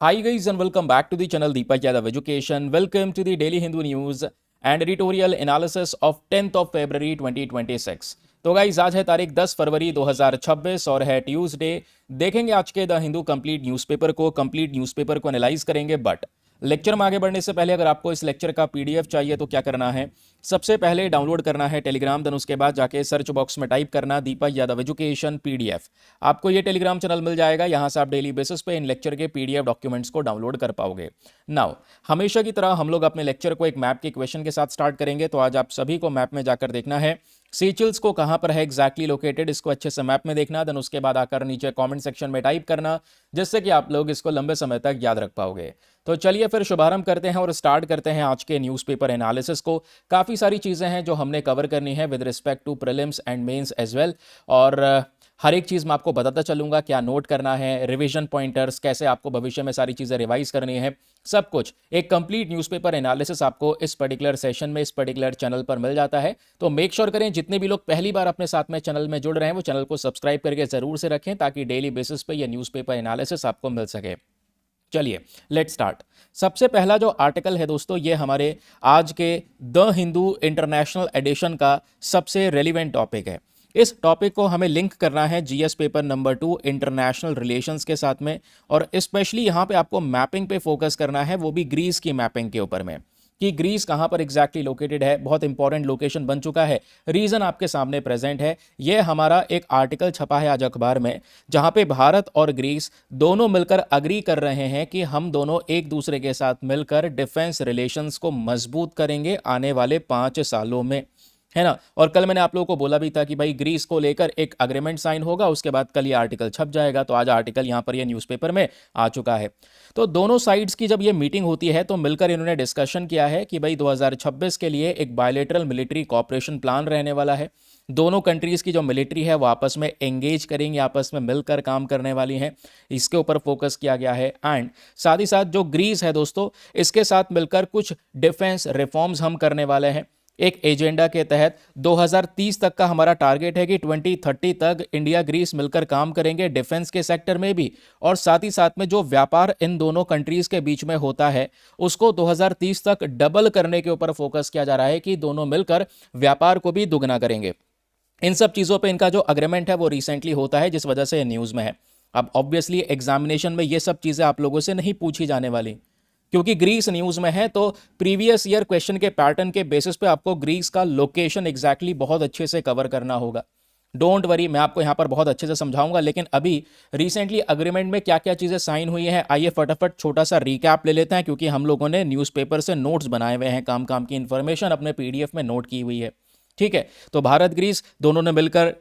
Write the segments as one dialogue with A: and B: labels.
A: Hi guys and welcome back to the channel Deepak Yadav Education. Welcome to the Daily Hindu News and editorial analysis of 10th of February 2026. तो guys आज है तारीख 10 फरवरी 2026 और है Tuesday. देखेंगे आज के द हिंदू कंप्लीट न्यूज़पेपर को एनालाइज करेंगे। बट लेक्चर में आगे बढ़ने से पहले अगर आपको इस लेक्चर का पीडीएफ चाहिए तो क्या करना है, सबसे पहले डाउनलोड करना है टेलीग्राम, देन उसके बाद जाके सर्च बॉक्स में टाइप करना दीपक यादव एजुकेशन पीडीएफ। आपको ये टेलीग्राम चैनल मिल जाएगा, यहाँ से आप डेली बेसिस पे इन लेक्चर के पीडीएफ डॉक्यूमेंट्स को डाउनलोड कर पाओगे। नाउ हमेशा की तरह हम लोग अपने लेक्चर को एक मैप के क्वेश्चन के साथ स्टार्ट करेंगे। तो आज आप सभी को मैप में जाकर देखना है सीचिल्स को कहां पर है एग्जैक्टली लोकेटेड, इसको अच्छे से मैप में देखना, देन उसके बाद आकर नीचे कमेंट सेक्शन में टाइप करना, जिससे कि आप लोग इसको लंबे समय तक याद रख पाओगे। तो चलिए फिर शुभारंभ करते हैं और स्टार्ट करते हैं आज के न्यूज़पेपर एनालिसिस को। काफ़ी सारी चीज़ें हैं जो हमने कवर करनी है with respect to prelims and mains as well, और हर एक चीज़ मैं आपको बताता चलूंगा, क्या नोट करना है, रिवीजन पॉइंटर्स, कैसे आपको भविष्य में सारी चीज़ें रिवाइज करनी है, सब कुछ एक कंप्लीट न्यूज़पेपर एनालिसिस आपको इस पर्टिकुलर सेशन में, इस पर्टिकुलर चैनल पर मिल जाता है। तो मेक श्योर करें जितने भी लोग पहली बार अपने साथ में चैनल में जुड़ रहे हैं वो चैनल को सब्सक्राइब करके जरूर से रखें, ताकि डेली बेसिस पे ये न्यूज़पेपर एनालिसिस आपको मिल सके। चलिए लेट्स स्टार्ट। सबसे पहला जो आर्टिकल है दोस्तों, ये हमारे आज के द हिंदू इंटरनेशनल एडिशन का सबसे रेलिवेंट टॉपिक है। इस टॉपिक को हमें लिंक करना है GS paper number 2 international relations के साथ में, और स्पेशली यहाँ पे आपको मैपिंग पे फोकस करना है, वो भी ग्रीस की मैपिंग के ऊपर में, कि ग्रीस कहाँ पर एग्जैक्टली लोकेटेड है। बहुत इंपॉर्टेंट लोकेशन बन चुका है, रीजन आपके सामने प्रेजेंट है। ये हमारा एक आर्टिकल छपा है आज अखबार में, जहाँ पे भारत और ग्रीस दोनों मिलकर अग्री कर रहे हैं कि हम दोनों एक दूसरे के साथ मिलकर डिफेंस रिलेशंस को मजबूत करेंगे आने वाले 5 सालों में, है ना। और कल मैंने आप लोगों को बोला भी था कि भाई ग्रीस को लेकर एक अग्रीमेंट साइन होगा, उसके बाद कल ये आर्टिकल छप जाएगा। तो आज आर्टिकल यहाँ पर ये न्यूज़पेपर में आ चुका है। तो दोनों साइड्स की जब ये मीटिंग होती है तो मिलकर इन्होंने डिस्कशन किया है कि भाई 2026 के लिए एक बायलैटरल मिलिट्री कॉपरेशन प्लान रहने वाला है। दोनों कंट्रीज़ की जो मिलिट्री है वो आपस में एंगेज करेंगे, आपस में मिलकर काम करने वाली हैं, इसके ऊपर फोकस किया गया है। एंड साथ ही साथ जो ग्रीस है दोस्तों, इसके साथ मिलकर कुछ डिफेंस रिफॉर्म्स हम करने वाले हैं। एक एजेंडा के तहत 2030 तक का हमारा टारगेट है कि 2030 तक इंडिया ग्रीस मिलकर काम करेंगे डिफेंस के सेक्टर में भी, और साथ ही साथ में जो व्यापार इन दोनों कंट्रीज के बीच में होता है उसको 2030 तक डबल करने के ऊपर फोकस किया जा रहा है, कि दोनों मिलकर व्यापार को भी दुगना करेंगे। इन सब चीज़ों पे इनका जो अग्रीमेंट है वो रिसेंटली होता है, जिस वजह से ये न्यूज़ में है। अब ऑब्वियसली एग्जामिनेशन में ये सब चीज़ें आप लोगों से नहीं पूछी जाने वाली, क्योंकि ग्रीस न्यूज़ में है। तो प्रीवियस ईयर क्वेश्चन के पैटर्न के बेसिस पे आपको ग्रीस का लोकेशन एग्जैक्टली बहुत अच्छे से कवर करना होगा। डोंट वरी, मैं आपको यहाँ पर बहुत अच्छे से समझाऊंगा। लेकिन अभी रिसेंटली अग्रीमेंट में क्या क्या चीज़ें साइन हुई हैं, आइए फटाफट छोटा सा रिकैप ले लेते हैं, क्योंकि हम लोगों ने न्यूज़पेपर से नोट्स बनाए हुए हैं, काम काम की इन्फॉर्मेशन अपने पीडीएफ में नोट की हुई है। ठीक है, तो भारत ग्रीस दोनों ने मिलकर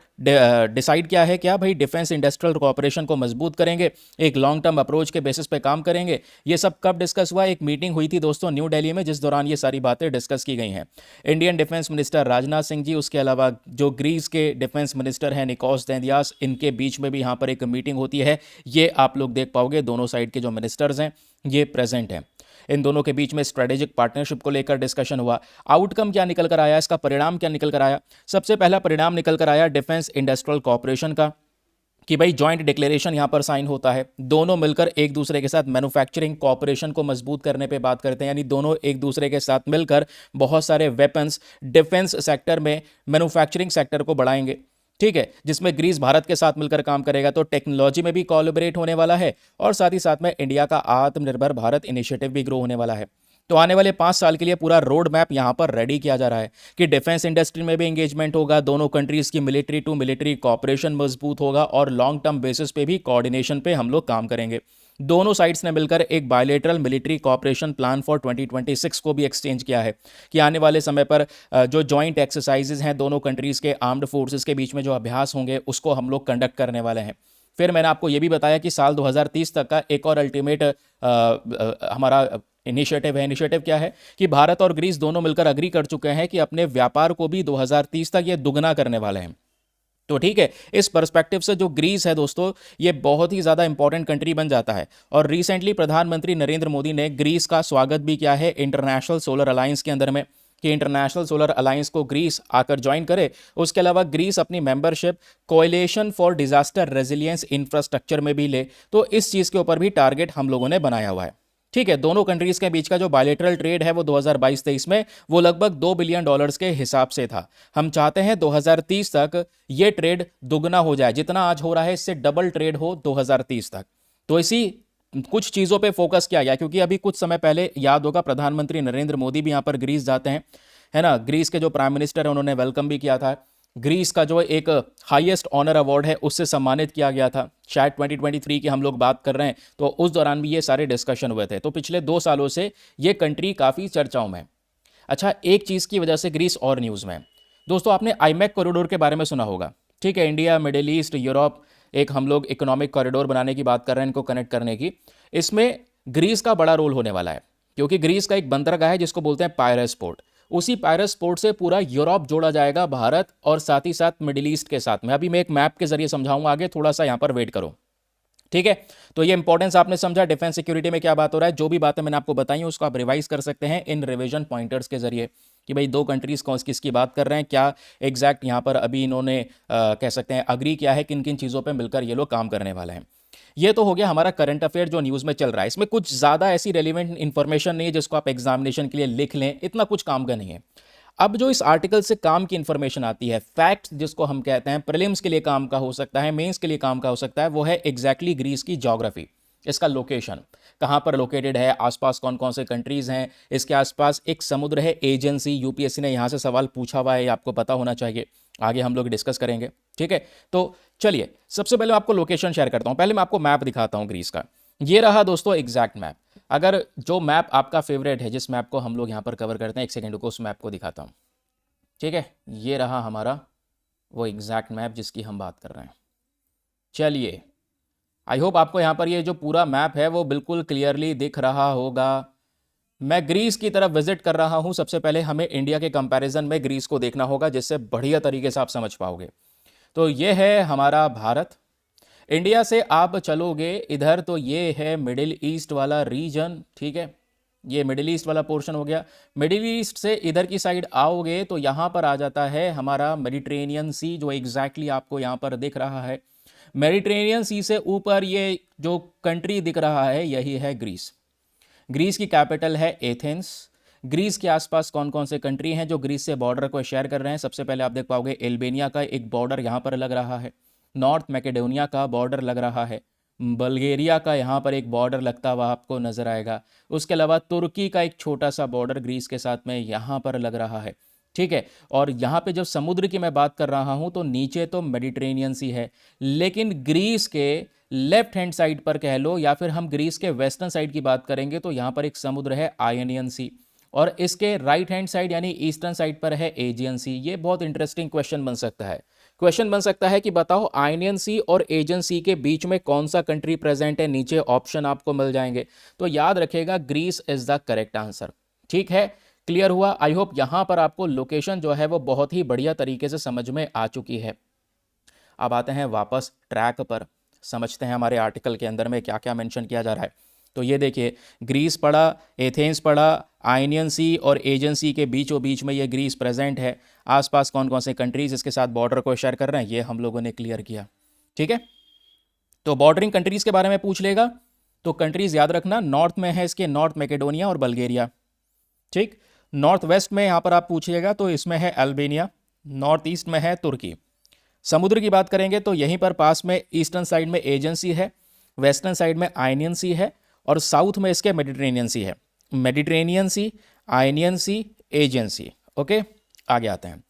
A: डिसाइड किया है क्या भाई डिफेंस इंडस्ट्रियल कोऑपरेशन को मजबूत करेंगे, एक लॉन्ग टर्म अप्रोच के बेसिस पे काम करेंगे। ये सब कब डिस्कस हुआ, एक मीटिंग हुई थी दोस्तों न्यू दिल्ली में, जिस दौरान ये सारी बातें डिस्कस की गई हैं। Indian defence minister Rajnath Singh ji, उसके अलावा जो ग्रीस के डिफेंस मिनिस्टर हैं निकोस देंदियास, इनके बीच में भी यहाँ पर एक मीटिंग होती है। ये आप लोग देख पाओगे, दोनों साइड के जो मिनिस्टर्स हैं ये प्रेजेंट हैं। इन दोनों के बीच में स्ट्रेटेजिक पार्टनरशिप को लेकर डिस्कशन हुआ। आउटकम क्या निकल कर आया, इसका परिणाम क्या निकल कर आया। सबसे पहला परिणाम निकल कर आया डिफेंस इंडस्ट्रियल कॉपरेशन का, कि भाई जॉइंट डिक्लेरेशन यहां पर साइन होता है। दोनों मिलकर एक दूसरे के साथ मैन्युफैक्चरिंग कॉपरेशन को मजबूत करने पे बात करते हैं, यानी दोनों एक दूसरे के साथ मिलकर बहुत सारे वेपन्स डिफेंस सेक्टर में, मैन्युफैक्चरिंग सेक्टर को बढ़ाएंगे। ठीक है, जिसमें ग्रीस भारत के साथ मिलकर काम करेगा, तो टेक्नोलॉजी में भी कोलैबोरेट होने वाला है, और साथ ही साथ में इंडिया का आत्मनिर्भर भारत इनिशिएटिव भी ग्रो होने वाला है। तो आने वाले 5 साल के लिए पूरा रोड मैप यहां पर रेडी किया जा रहा है, कि डिफेंस इंडस्ट्री में भी एंगेजमेंट होगा, दोनों कंट्रीज की मिलिट्री टू मिलिट्री कॉपरेशन मजबूत होगा, और लॉन्ग टर्म बेसिस पे भी कोऑर्डिनेशन पे हम लोग काम करेंगे। दोनों साइड्स ने मिलकर एक bilateral military cooperation plan for 2026 को भी एक्सचेंज किया है, कि आने वाले समय पर जो जॉइंट एक्सरसाइजेज हैं दोनों कंट्रीज के आर्म्ड फोर्सेस के बीच में जो अभ्यास होंगे उसको हम लोग कंडक्ट करने वाले हैं। फिर मैंने आपको ये भी बताया कि साल 2030 तक का एक और अल्टीमेट हमारा इनिशिएटिव है। इनिशिएटिव क्या है, कि भारत और ग्रीस दोनों मिलकर अग्री कर चुके हैं कि अपने व्यापार को भी 2030 तक ये दुगना करने वाले हैं। तो ठीक है, इस पर्सपेक्टिव से जो ग्रीस है दोस्तों, ये बहुत ही ज़्यादा इंपॉर्टेंट कंट्री बन जाता है। और रिसेंटली प्रधानमंत्री नरेंद्र मोदी ने ग्रीस का स्वागत भी किया है इंटरनेशनल सोलर अलायंस के अंदर में। कि इंटरनेशनल सोलर अलायंस को ग्रीस आकर ज्वाइन करे। उसके अलावा ग्रीस अपनी membership coalition for disaster resilience infrastructure में भी ले। तो इस चीज़ के ऊपर भी टारगेट हम लोगों ने बनाया हुआ है। ठीक है, दोनों कंट्रीज के बीच का जो बायलेटरल ट्रेड है वो 2022-23 में वो लगभग $2 बिलियन के हिसाब से था। हम चाहते हैं 2030 तक ये ट्रेड दुगना हो जाए, जितना आज हो रहा है इससे डबल ट्रेड हो 2030 तक। तो इसी कुछ चीज़ों पे फोकस किया गया, क्योंकि अभी कुछ समय पहले याद होगा प्रधानमंत्री नरेंद्र मोदी भी यहाँ पर ग्रीस जाते हैं, है ना। ग्रीस के जो प्राइम मिनिस्टर है उन्होंने वेलकम भी किया था। ग्रीस का जो एक हाईएस्ट ऑनर अवार्ड है उससे सम्मानित किया गया था। शायद 2023 की हम लोग बात कर रहे हैं, तो उस दौरान भी ये सारे डिस्कशन हुए थे। तो पिछले 2 सालों से ये कंट्री काफ़ी चर्चाओं में है। अच्छा, एक चीज़ की वजह से ग्रीस और न्यूज़ में है। दोस्तों, आपने आईमैक कॉरिडोर के बारे में सुना होगा। ठीक है, इंडिया, मिडिल ईस्ट, यूरोप, एक हम लोग इकोनॉमिक कॉरिडोर बनाने की बात कर रहे हैं, इनको कनेक्ट करने की। इसमें ग्रीस का बड़ा रोल होने वाला है, क्योंकि ग्रीस का एक बंदरगाह है जिसको बोलते हैं पायरस पोर्ट। उसी पायरस पोर्ट से पूरा यूरोप जोड़ा जाएगा, भारत और साथ ही साथ मिडिल ईस्ट के साथ में। अभी मैं एक मैप के जरिए समझाऊंगा आगे, थोड़ा सा यहाँ पर वेट करो। ठीक है, तो ये इंपॉर्टेंस आपने समझा। डिफेंस सिक्योरिटी में क्या बात हो रहा है, जो भी बातें मैंने आपको बताई उसको आप रिवाइज कर सकते हैं इन रिवीजन पॉइंटर्स के जरिए, कि भाई 2 कंट्रीज कौन किसकी बात कर रहे हैं, क्या एग्जैक्ट यहाँ पर अभी इन्होंने कह सकते हैं अग्री किया है, किन किन चीज़ों पर मिलकर ये लोग काम करने वाले हैं। ये तो हो गया हमारा करंट अफेयर जो न्यूज़ में चल रहा है। इसमें कुछ ज़्यादा ऐसी रेलिवेंट इन्फॉर्मेशन नहीं है जिसको आप एग्जामिनेशन के लिए लिख लें, इतना कुछ काम का नहीं है। अब जो इस आर्टिकल से काम की इंफॉर्मेशन आती है, फैक्ट्स जिसको हम कहते हैं, प्रीलिम्स के लिए काम का हो सकता है, मेंस के लिए काम का हो सकता है, वो है एग्जैक्टली ग्रीस की ज्योग्राफी, इसका लोकेशन कहाँ पर लोकेटेड है, आसपास कौन कौन से कंट्रीज हैं, इसके आसपास एक समुद्र है एजेंसी, यूपीएससी ने यहाँ से सवाल पूछा हुआ है, ये आपको पता होना चाहिए। आगे हम लोग डिस्कस करेंगे। ठीक है, तो चलिए सबसे पहले आपको लोकेशन शेयर करता हूँ। पहले मैं आपको मैप दिखाता हूँ ग्रीस का। ये रहा दोस्तों एग्जैक्ट मैप। अगर जो मैप आपका फेवरेट है, जिस मैप को हम लोग यहाँ पर कवर करते हैं, एक सेकेंड को उस मैप को दिखाता हूँ। ठीक है, ये रहा हमारा वो एग्जैक्ट मैप जिसकी हम बात कर रहे हैं। चलिए, आई होप आपको यहाँ पर ये जो पूरा मैप है वो बिल्कुल क्लियरली दिख रहा होगा। मैं ग्रीस की तरफ विजिट कर रहा हूँ। सबसे पहले हमें इंडिया के कंपैरिजन में ग्रीस को देखना होगा, जिससे बढ़िया तरीके से आप समझ पाओगे। तो ये है हमारा भारत। इंडिया से आप चलोगे इधर तो ये है मिडिल ईस्ट वाला रीजन। ठीक है, ये मिडिल ईस्ट वाला पोर्शन हो गया। मिडिल ईस्ट से इधर की साइड आओगे तो यहाँ पर आ जाता है हमारा मेडिटेरेनियन सी, जो एग्जैक्टली आपको यहाँ पर दिख रहा है। मेडिटेरेनियन सी से ऊपर ये जो कंट्री दिख रहा है यही है ग्रीस। ग्रीस की कैपिटल है एथेंस। ग्रीस के आसपास कौन कौन से कंट्री हैं जो ग्रीस से बॉर्डर को शेयर कर रहे हैं? सबसे पहले आप देख पाओगे एल्बेनिया का एक बॉर्डर यहाँ पर लग रहा है, नॉर्थ मैकेडोनिया का बॉर्डर लग रहा है, बल्गेरिया का यहाँ पर एक बॉर्डर लगता हुआ आपको नजर आएगा। उसके अलावा तुर्की का एक छोटा सा बॉर्डर ग्रीस के साथ में यहाँ पर लग रहा है। ठीक है, और यहाँ पे जब समुद्र की मैं बात कर रहा हूँ तो नीचे तो मेडिटेरेनियन सी है, लेकिन ग्रीस के लेफ्ट हैंड साइड पर कह लो या फिर हम ग्रीस के वेस्टर्न साइड की बात करेंगे तो यहाँ पर एक समुद्र है आयनियन सी, और इसके राइट हैंड साइड यानी ईस्टर्न साइड पर है एजियन सी। ये बहुत इंटरेस्टिंग क्वेश्चन बन सकता है। क्वेश्चन बन सकता है कि बताओ आयनियन सी और एजियन सी के बीच में कौन सा कंट्री प्रेजेंट है। नीचे ऑप्शन आपको मिल जाएंगे, तो याद रखिएगा Greece is the correct answer. ठीक है, क्लियर हुआ? आई होप यहां पर आपको लोकेशन जो है वो बहुत ही बढ़िया तरीके से समझ में आ चुकी है। अब आते हैं वापस ट्रैक पर, समझते हैं हमारे आर्टिकल के अंदर में क्या क्या मेंशन किया जा रहा है। तो ये देखिए, ग्रीस पड़ा, एथेंस पड़ा, आयनियन सी और एजियन सी के बीचों बीच में ये ग्रीस प्रेजेंट है। आसपास कौन कौन से कंट्रीज इसके साथ बॉर्डर को शेयर कर रहे हैं ये हम लोगों ने क्लियर किया। ठीक है, तो बॉर्डरिंग कंट्रीज के बारे में पूछ लेगा तो कंट्रीज याद रखना, नॉर्थ में है इसके नॉर्थ मैकेडोनिया और बल्गेरिया। ठीक, नॉर्थ वेस्ट में यहाँ पर आप पूछिएगा तो इसमें है अल्बेनिया, नॉर्थ ईस्ट में है तुर्की। समुद्र की बात करेंगे तो यहीं पर पास में ईस्टर्न साइड में एजियन सी है, वेस्टर्न साइड में आयनियन सी है और साउथ में इसके मेडिटेरेनियन सी है। मेडिटेरेनियन सी, आयनियन सी, एजियन सी। ओके, आगे आते हैं।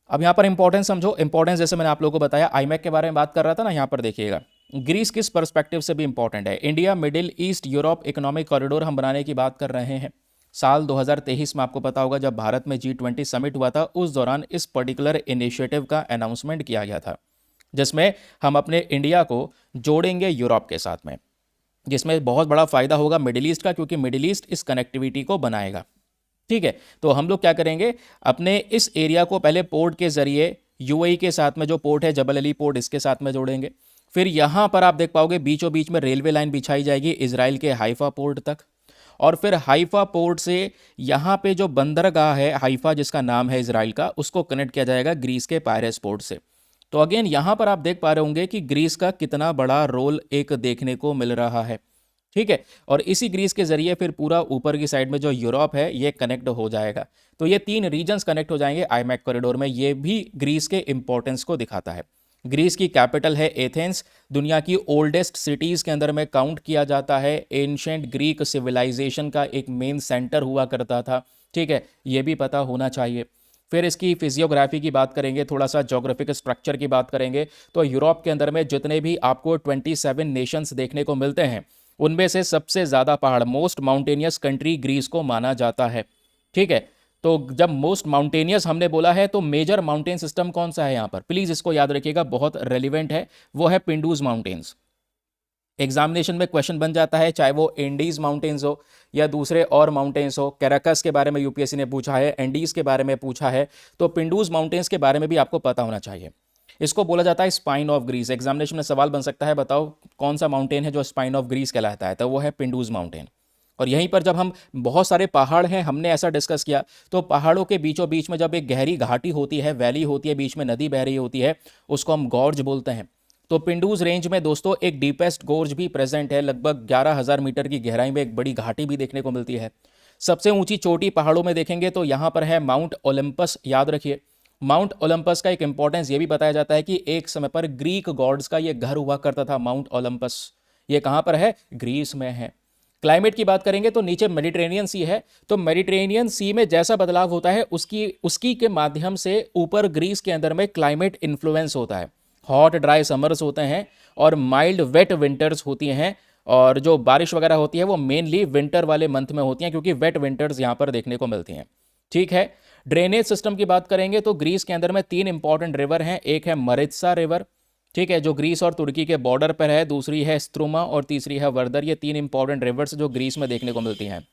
A: अब यहाँ पर इंपॉर्टेंस समझो। इंपॉर्टेंस जैसे मैंने आप लोगों को बताया, आईमैक के बारे में बात कर रहा था ना, यहाँ पर देखिएगा ग्रीस किस पर्सपेक्टिव से भी इंपॉर्टेंट है। India middle east Europe economic corridor हम बनाने की बात कर रहे हैं। साल 2023 में आपको पता होगा जब भारत में G20 समिट हुआ था, उस दौरान इस पर्टिकुलर इनिशिएटिव का अनाउंसमेंट किया गया था, जिसमें हम अपने इंडिया को जोड़ेंगे यूरोप के साथ में, जिसमें बहुत बड़ा फायदा होगा मिडिल ईस्ट का, क्योंकि मिडिल ईस्ट इस कनेक्टिविटी को बनाएगा। ठीक है, तो हम लोग क्या करेंगे, अपने इस एरिया को पहले पोर्ट के जरिए यूएई के साथ में जो पोर्ट है जबल अली पोर्ट, इसके साथ में जोड़ेंगे। फिर यहाँ पर आप देख पाओगे बीचों बीच में रेलवे लाइन बिछाई जाएगी इजराइल के हाइफा पोर्ट तक, और फिर हाइफा पोर्ट से यहाँ पे जो बंदरगाह है हाइफा, जिसका नाम है इजराइल का, उसको कनेक्ट किया जाएगा ग्रीस के पायरेस पोर्ट से। तो अगेन यहाँ पर आप देख पा रहे होंगे कि ग्रीस का कितना बड़ा रोल एक देखने को मिल रहा है। ठीक है, और इसी ग्रीस के जरिए फिर पूरा ऊपर की साइड में जो यूरोप है ये कनेक्ट हो जाएगा। तो ये 3 रीजन्स कनेक्ट हो जाएंगे आईमैक कॉरिडोर में। ये भी ग्रीस के इंपॉर्टेंस को दिखाता है। ग्रीस की कैपिटल है एथेंस, दुनिया की ओल्डेस्ट सिटीज के अंदर में काउंट किया जाता है। एंशेंट ग्रीक सिविलाइजेशन का एक मेन सेंटर हुआ करता था। ठीक है, ये भी पता होना चाहिए। फिर इसकी फिजियोग्राफी की बात करेंगे, थोड़ा सा जोग्राफिक स्ट्रक्चर की बात करेंगे, तो यूरोप के अंदर में जितने भी आपको 27 नेशंस देखने को मिलते हैं उनमें से सबसे ज़्यादा पहाड़, मोस्ट माउंटेनियस कंट्री ग्रीस को माना जाता है। ठीक है, तो जब मोस्ट माउंटेनियस हमने बोला है तो मेजर माउंटेन सिस्टम कौन सा है यहाँ पर, प्लीज़ इसको याद रखिएगा, बहुत रेलिवेंट है, वो है पिंडूज माउंटेन्स। एग्जामिनेशन में क्वेश्चन बन जाता है, चाहे वो एंडीज माउंटेन्स हो या दूसरे और माउंटेन्स हो। कैराकस के बारे में यूपीएससी ने पूछा है, एंडीज के बारे में पूछा है, तो पिंडूज माउंटेन्स के बारे में भी आपको पता होना चाहिए। इसको बोला जाता है स्पाइन ऑफ ग्रीस। एग्जामिनेशन में सवाल बन सकता है, बताओ कौन सा माउंटेन है जो स्पाइन ऑफ ग्रीस कहलाता है, तो वो है पिंडूज माउंटेन। और यहीं पर जब हम, बहुत सारे पहाड़ हैं, हमने ऐसा डिस्कस किया, तो पहाड़ों के बीचों बीच में जब एक गहरी घाटी होती है, वैली होती है, बीच में नदी बह रही होती है, उसको हम गॉर्ज बोलते हैं। तो पिंडूज रेंज में दोस्तों एक डीपेस्ट गोर्ज भी प्रेजेंट है, लगभग 11,000 मीटर की गहराई में एक बड़ी घाटी भी देखने को मिलती है। सबसे ऊंची चोटी पहाड़ों में देखेंगे तो यहाँ पर है माउंट ओलंपस। याद रखिए, माउंट ओलंपस का एक इंपॉर्टेंस ये भी बताया जाता है कि एक समय पर ग्रीक गॉड्स का ये घर हुआ करता था माउंट ओलंपस। ये कहाँ पर है, ग्रीस में है। क्लाइमेट की बात करेंगे तो नीचे मेडिटेरेनियन सी है, तो मेडिटेरेनियन सी में जैसा बदलाव होता है उसकी के माध्यम से ऊपर ग्रीस के अंदर में क्लाइमेट इन्फ्लुएंस होता है। हॉट ड्राई समर्स होते हैं और माइल्ड वेट विंटर्स होती हैं, और जो बारिश वगैरह होती है वो मेनली विंटर वाले मंथ में होती हैं, क्योंकि वेट विंटर्स यहाँ पर देखने को मिलती हैं। ठीक है, ड्रेनेज सिस्टम की बात करेंगे तो ग्रीस के अंदर में 3 इंपॉर्टेंट रिवर हैं। एक है मरित्सा रिवर, ठीक है, जो ग्रीस और तुर्की के बॉर्डर पर है, दूसरी है स्त्रुमा और तीसरी है वर्दर। ये 3 इंपॉर्टेंट रिवर्स जो ग्रीस में देखने को मिलती हैं।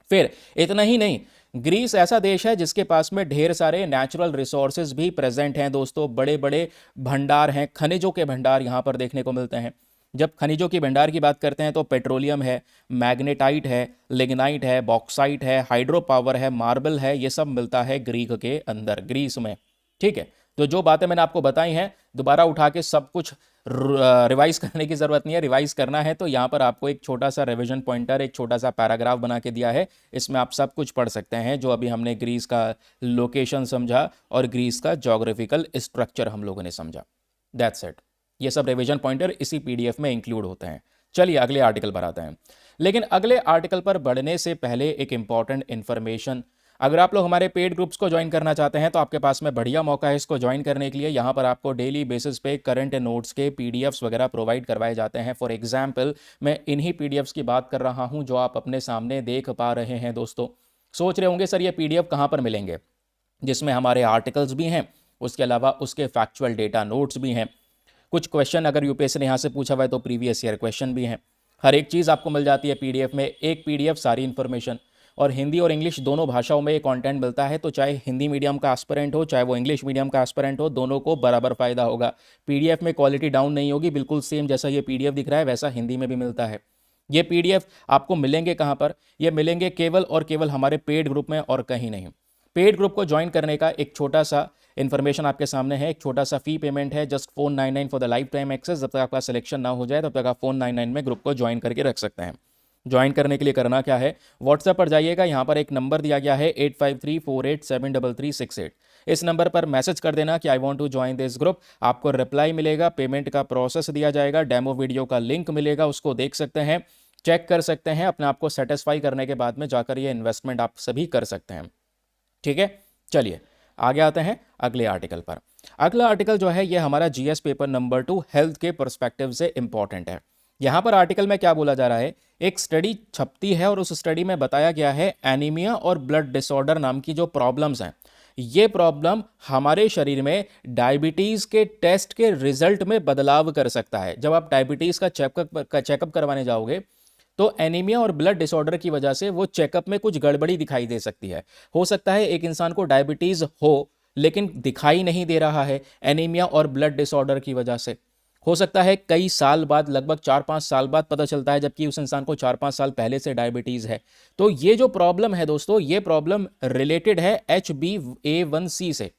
A: फिर इतना ही नहीं, ग्रीस ऐसा देश है जिसके पास में ढेर सारे नेचुरल रिसोर्सेज भी प्रेजेंट हैं दोस्तों। बड़े बड़े भंडार हैं, खनिजों के भंडार यहाँ पर देखने को मिलते हैं। जब खनिजों की भंडार की बात करते हैं तो पेट्रोलियम है, मैग्नेटाइट है, लिग्नाइट है, बॉक्साइट है, हाइड्रो पावर है, मार्बल है, ये सब मिलता है ग्रीक के अंदर, ग्रीस में। ठीक है, तो जो बातें मैंने आपको बताई हैं दोबारा उठा के सब कुछ रिवाइज करने की ज़रूरत नहीं है। रिवाइज करना है तो यहाँ पर आपको एक छोटा सा रिवीजन पॉइंटर, एक छोटा सा पैराग्राफ बना के दिया है, इसमें आप सब कुछ पढ़ सकते हैं जो अभी हमने ग्रीस का लोकेशन समझा और ग्रीस का जोग्राफिकल स्ट्रक्चर हम लोगों ने समझा। दैट्स इट, ये सब रिवीजन पॉइंटर इसी पीडीएफ में इंक्लूड होते हैं। चलिए अगले आर्टिकल पर आते हैं, लेकिन अगले आर्टिकल पर बढ़ने से पहले एक इंपॉर्टेंट इन्फॉर्मेशन। अगर आप लोग हमारे पेड ग्रुप्स को ज्वाइन करना चाहते हैं तो आपके पास में बढ़िया मौका है इसको ज्वाइन करने के लिए। यहाँ पर आपको डेली बेसिस पे करंट नोट्स के पीडीएफ्स वगैरह प्रोवाइड करवाए जाते हैं। फॉर एग्जांपल मैं इन्हीं पीडीएफ्स की बात कर रहा हूँ जो आप अपने सामने देख पा रहे हैं। दोस्तों सोच रहे होंगे सर ये पीडीएफ कहाँ पर मिलेंगे, जिसमें हमारे आर्टिकल्स भी हैं, उसके अलावा उसके फैक्चुअल डेटा नोट्स भी हैं, कुछ क्वेश्चन अगर यूपीएससी ने यहाँ से पूछा हुआ है तो प्रीवियस ईयर क्वेश्चन भी हैं। हर एक चीज़ आपको मिल जाती है पीडीएफ में, एक पीडीएफ सारी इन्फॉर्मेशन। और हिंदी और इंग्लिश दोनों भाषाओं में ये कंटेंट मिलता है, तो चाहे हिंदी मीडियम का एस्पिरेंट हो चाहे वो इंग्लिश मीडियम का एस्पिरेंट हो, दोनों को बराबर फायदा होगा। पीडीएफ में क्वालिटी डाउन नहीं होगी, बिल्कुल सेम जैसा ये पीडीएफ दिख रहा है वैसा हिंदी में भी मिलता है। ये पीडीएफ आपको मिलेंगे कहाँ पर, ये मिलेंगे केवल और केवल हमारे पेड ग्रुप में और कहीं नहीं। पेड ग्रुप को ज्वाइन करने का एक छोटा सा इन्फॉर्मेशन आपके सामने है, एक छोटा सा फी पेमेंट है, just 499 for the lifetime access. जब तक आपका सिलेक्शन ना हो जाए तब तक आप 499 में ग्रुप को ज्वाइन करके रख सकते हैं। ज्वाइन करने के लिए करना क्या है, व्हाट्सएप पर जाइएगा, यहाँ पर एक नंबर दिया गया है 8534873368। इस नंबर पर मैसेज कर देना कि I want to join this group. आपको रिप्लाई मिलेगा, पेमेंट का प्रोसेस दिया जाएगा, डेमो वीडियो का लिंक मिलेगा, उसको देख सकते हैं, चेक कर सकते हैं, अपने आप को सेटिस्फाई करने के बाद में जाकर ये इन्वेस्टमेंट आप सभी कर सकते हैं। ठीक है, चलिए आगे आते हैं अगले आर्टिकल पर। अगला आर्टिकल जो है ये हमारा जीएस पेपर नंबर 2 हेल्थ के पर्सपेक्टिव से इंपॉर्टेंट है। यहाँ पर आर्टिकल में क्या बोला जा रहा है, एक स्टडी छपती है और उस स्टडी में बताया गया है एनीमिया और ब्लड डिसऑर्डर नाम की जो प्रॉब्लम्स हैं, ये प्रॉब्लम हमारे शरीर में डायबिटीज़ के टेस्ट के रिजल्ट में बदलाव कर सकता है। जब आप डायबिटीज़ का चेकअप करवाने जाओगे तो एनीमिया और ब्लड डिसऑर्डर की वजह से वो चेकअप में कुछ गड़बड़ी दिखाई दे सकती है। हो सकता है एक इंसान को डायबिटीज़ हो लेकिन दिखाई नहीं दे रहा है एनीमिया और ब्लड डिसऑर्डर की वजह से। हो सकता है कई साल बाद, लगभग 4-5 साल बाद पता चलता है, जबकि उस इंसान को 4-5 साल पहले से डायबिटीज़ है। तो ये जो प्रॉब्लम है दोस्तों, ये प्रॉब्लम रिलेटेड है HbA1c से।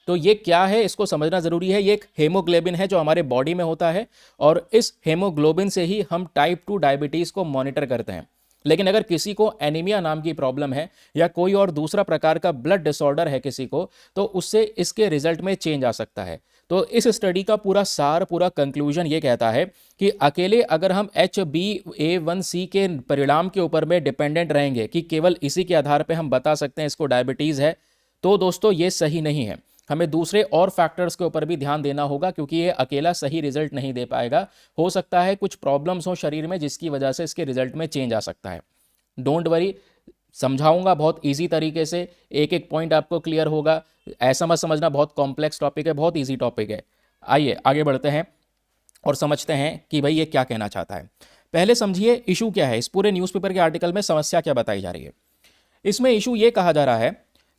A: तो ये क्या है, इसको समझना ज़रूरी है। ये एक हेमोग्लोबिन है जो हमारे बॉडी में होता है, और इस हेमोग्लोबिन से ही हम टाइप 2 डायबिटीज़ को मॉनिटर करते हैं। लेकिन अगर किसी को एनीमिया नाम की प्रॉब्लम है या कोई और दूसरा प्रकार का ब्लड डिसऑर्डर है किसी को, तो उससे इसके रिजल्ट में चेंज आ सकता है। तो इस स्टडी का पूरा सार, पूरा कंक्लूजन ये कहता है कि अकेले अगर हम HbA1c के परिणाम के ऊपर में डिपेंडेंट रहेंगे कि केवल इसी के आधार पे हम बता सकते हैं इसको डायबिटीज़ है, तो दोस्तों ये सही नहीं है। हमें दूसरे और फैक्टर्स के ऊपर भी ध्यान देना होगा, क्योंकि ये अकेला सही रिजल्ट नहीं दे पाएगा। हो सकता है कुछ प्रॉब्लम्स हो शरीर में जिसकी वजह से इसके रिजल्ट में चेंज आ सकता है। डोंट वरी, समझाऊंगा बहुत इजी तरीके से, एक एक पॉइंट आपको क्लियर होगा। ऐसा मत समझना बहुत कॉम्प्लेक्स टॉपिक है, बहुत इजी टॉपिक है। आइए आगे बढ़ते हैं और समझते हैं कि भाई ये क्या कहना चाहता है। पहले समझिए इशू क्या है, इस पूरे न्यूज़पेपर के आर्टिकल में समस्या क्या बताई जा रही है। इसमें इशू ये कहा जा रहा है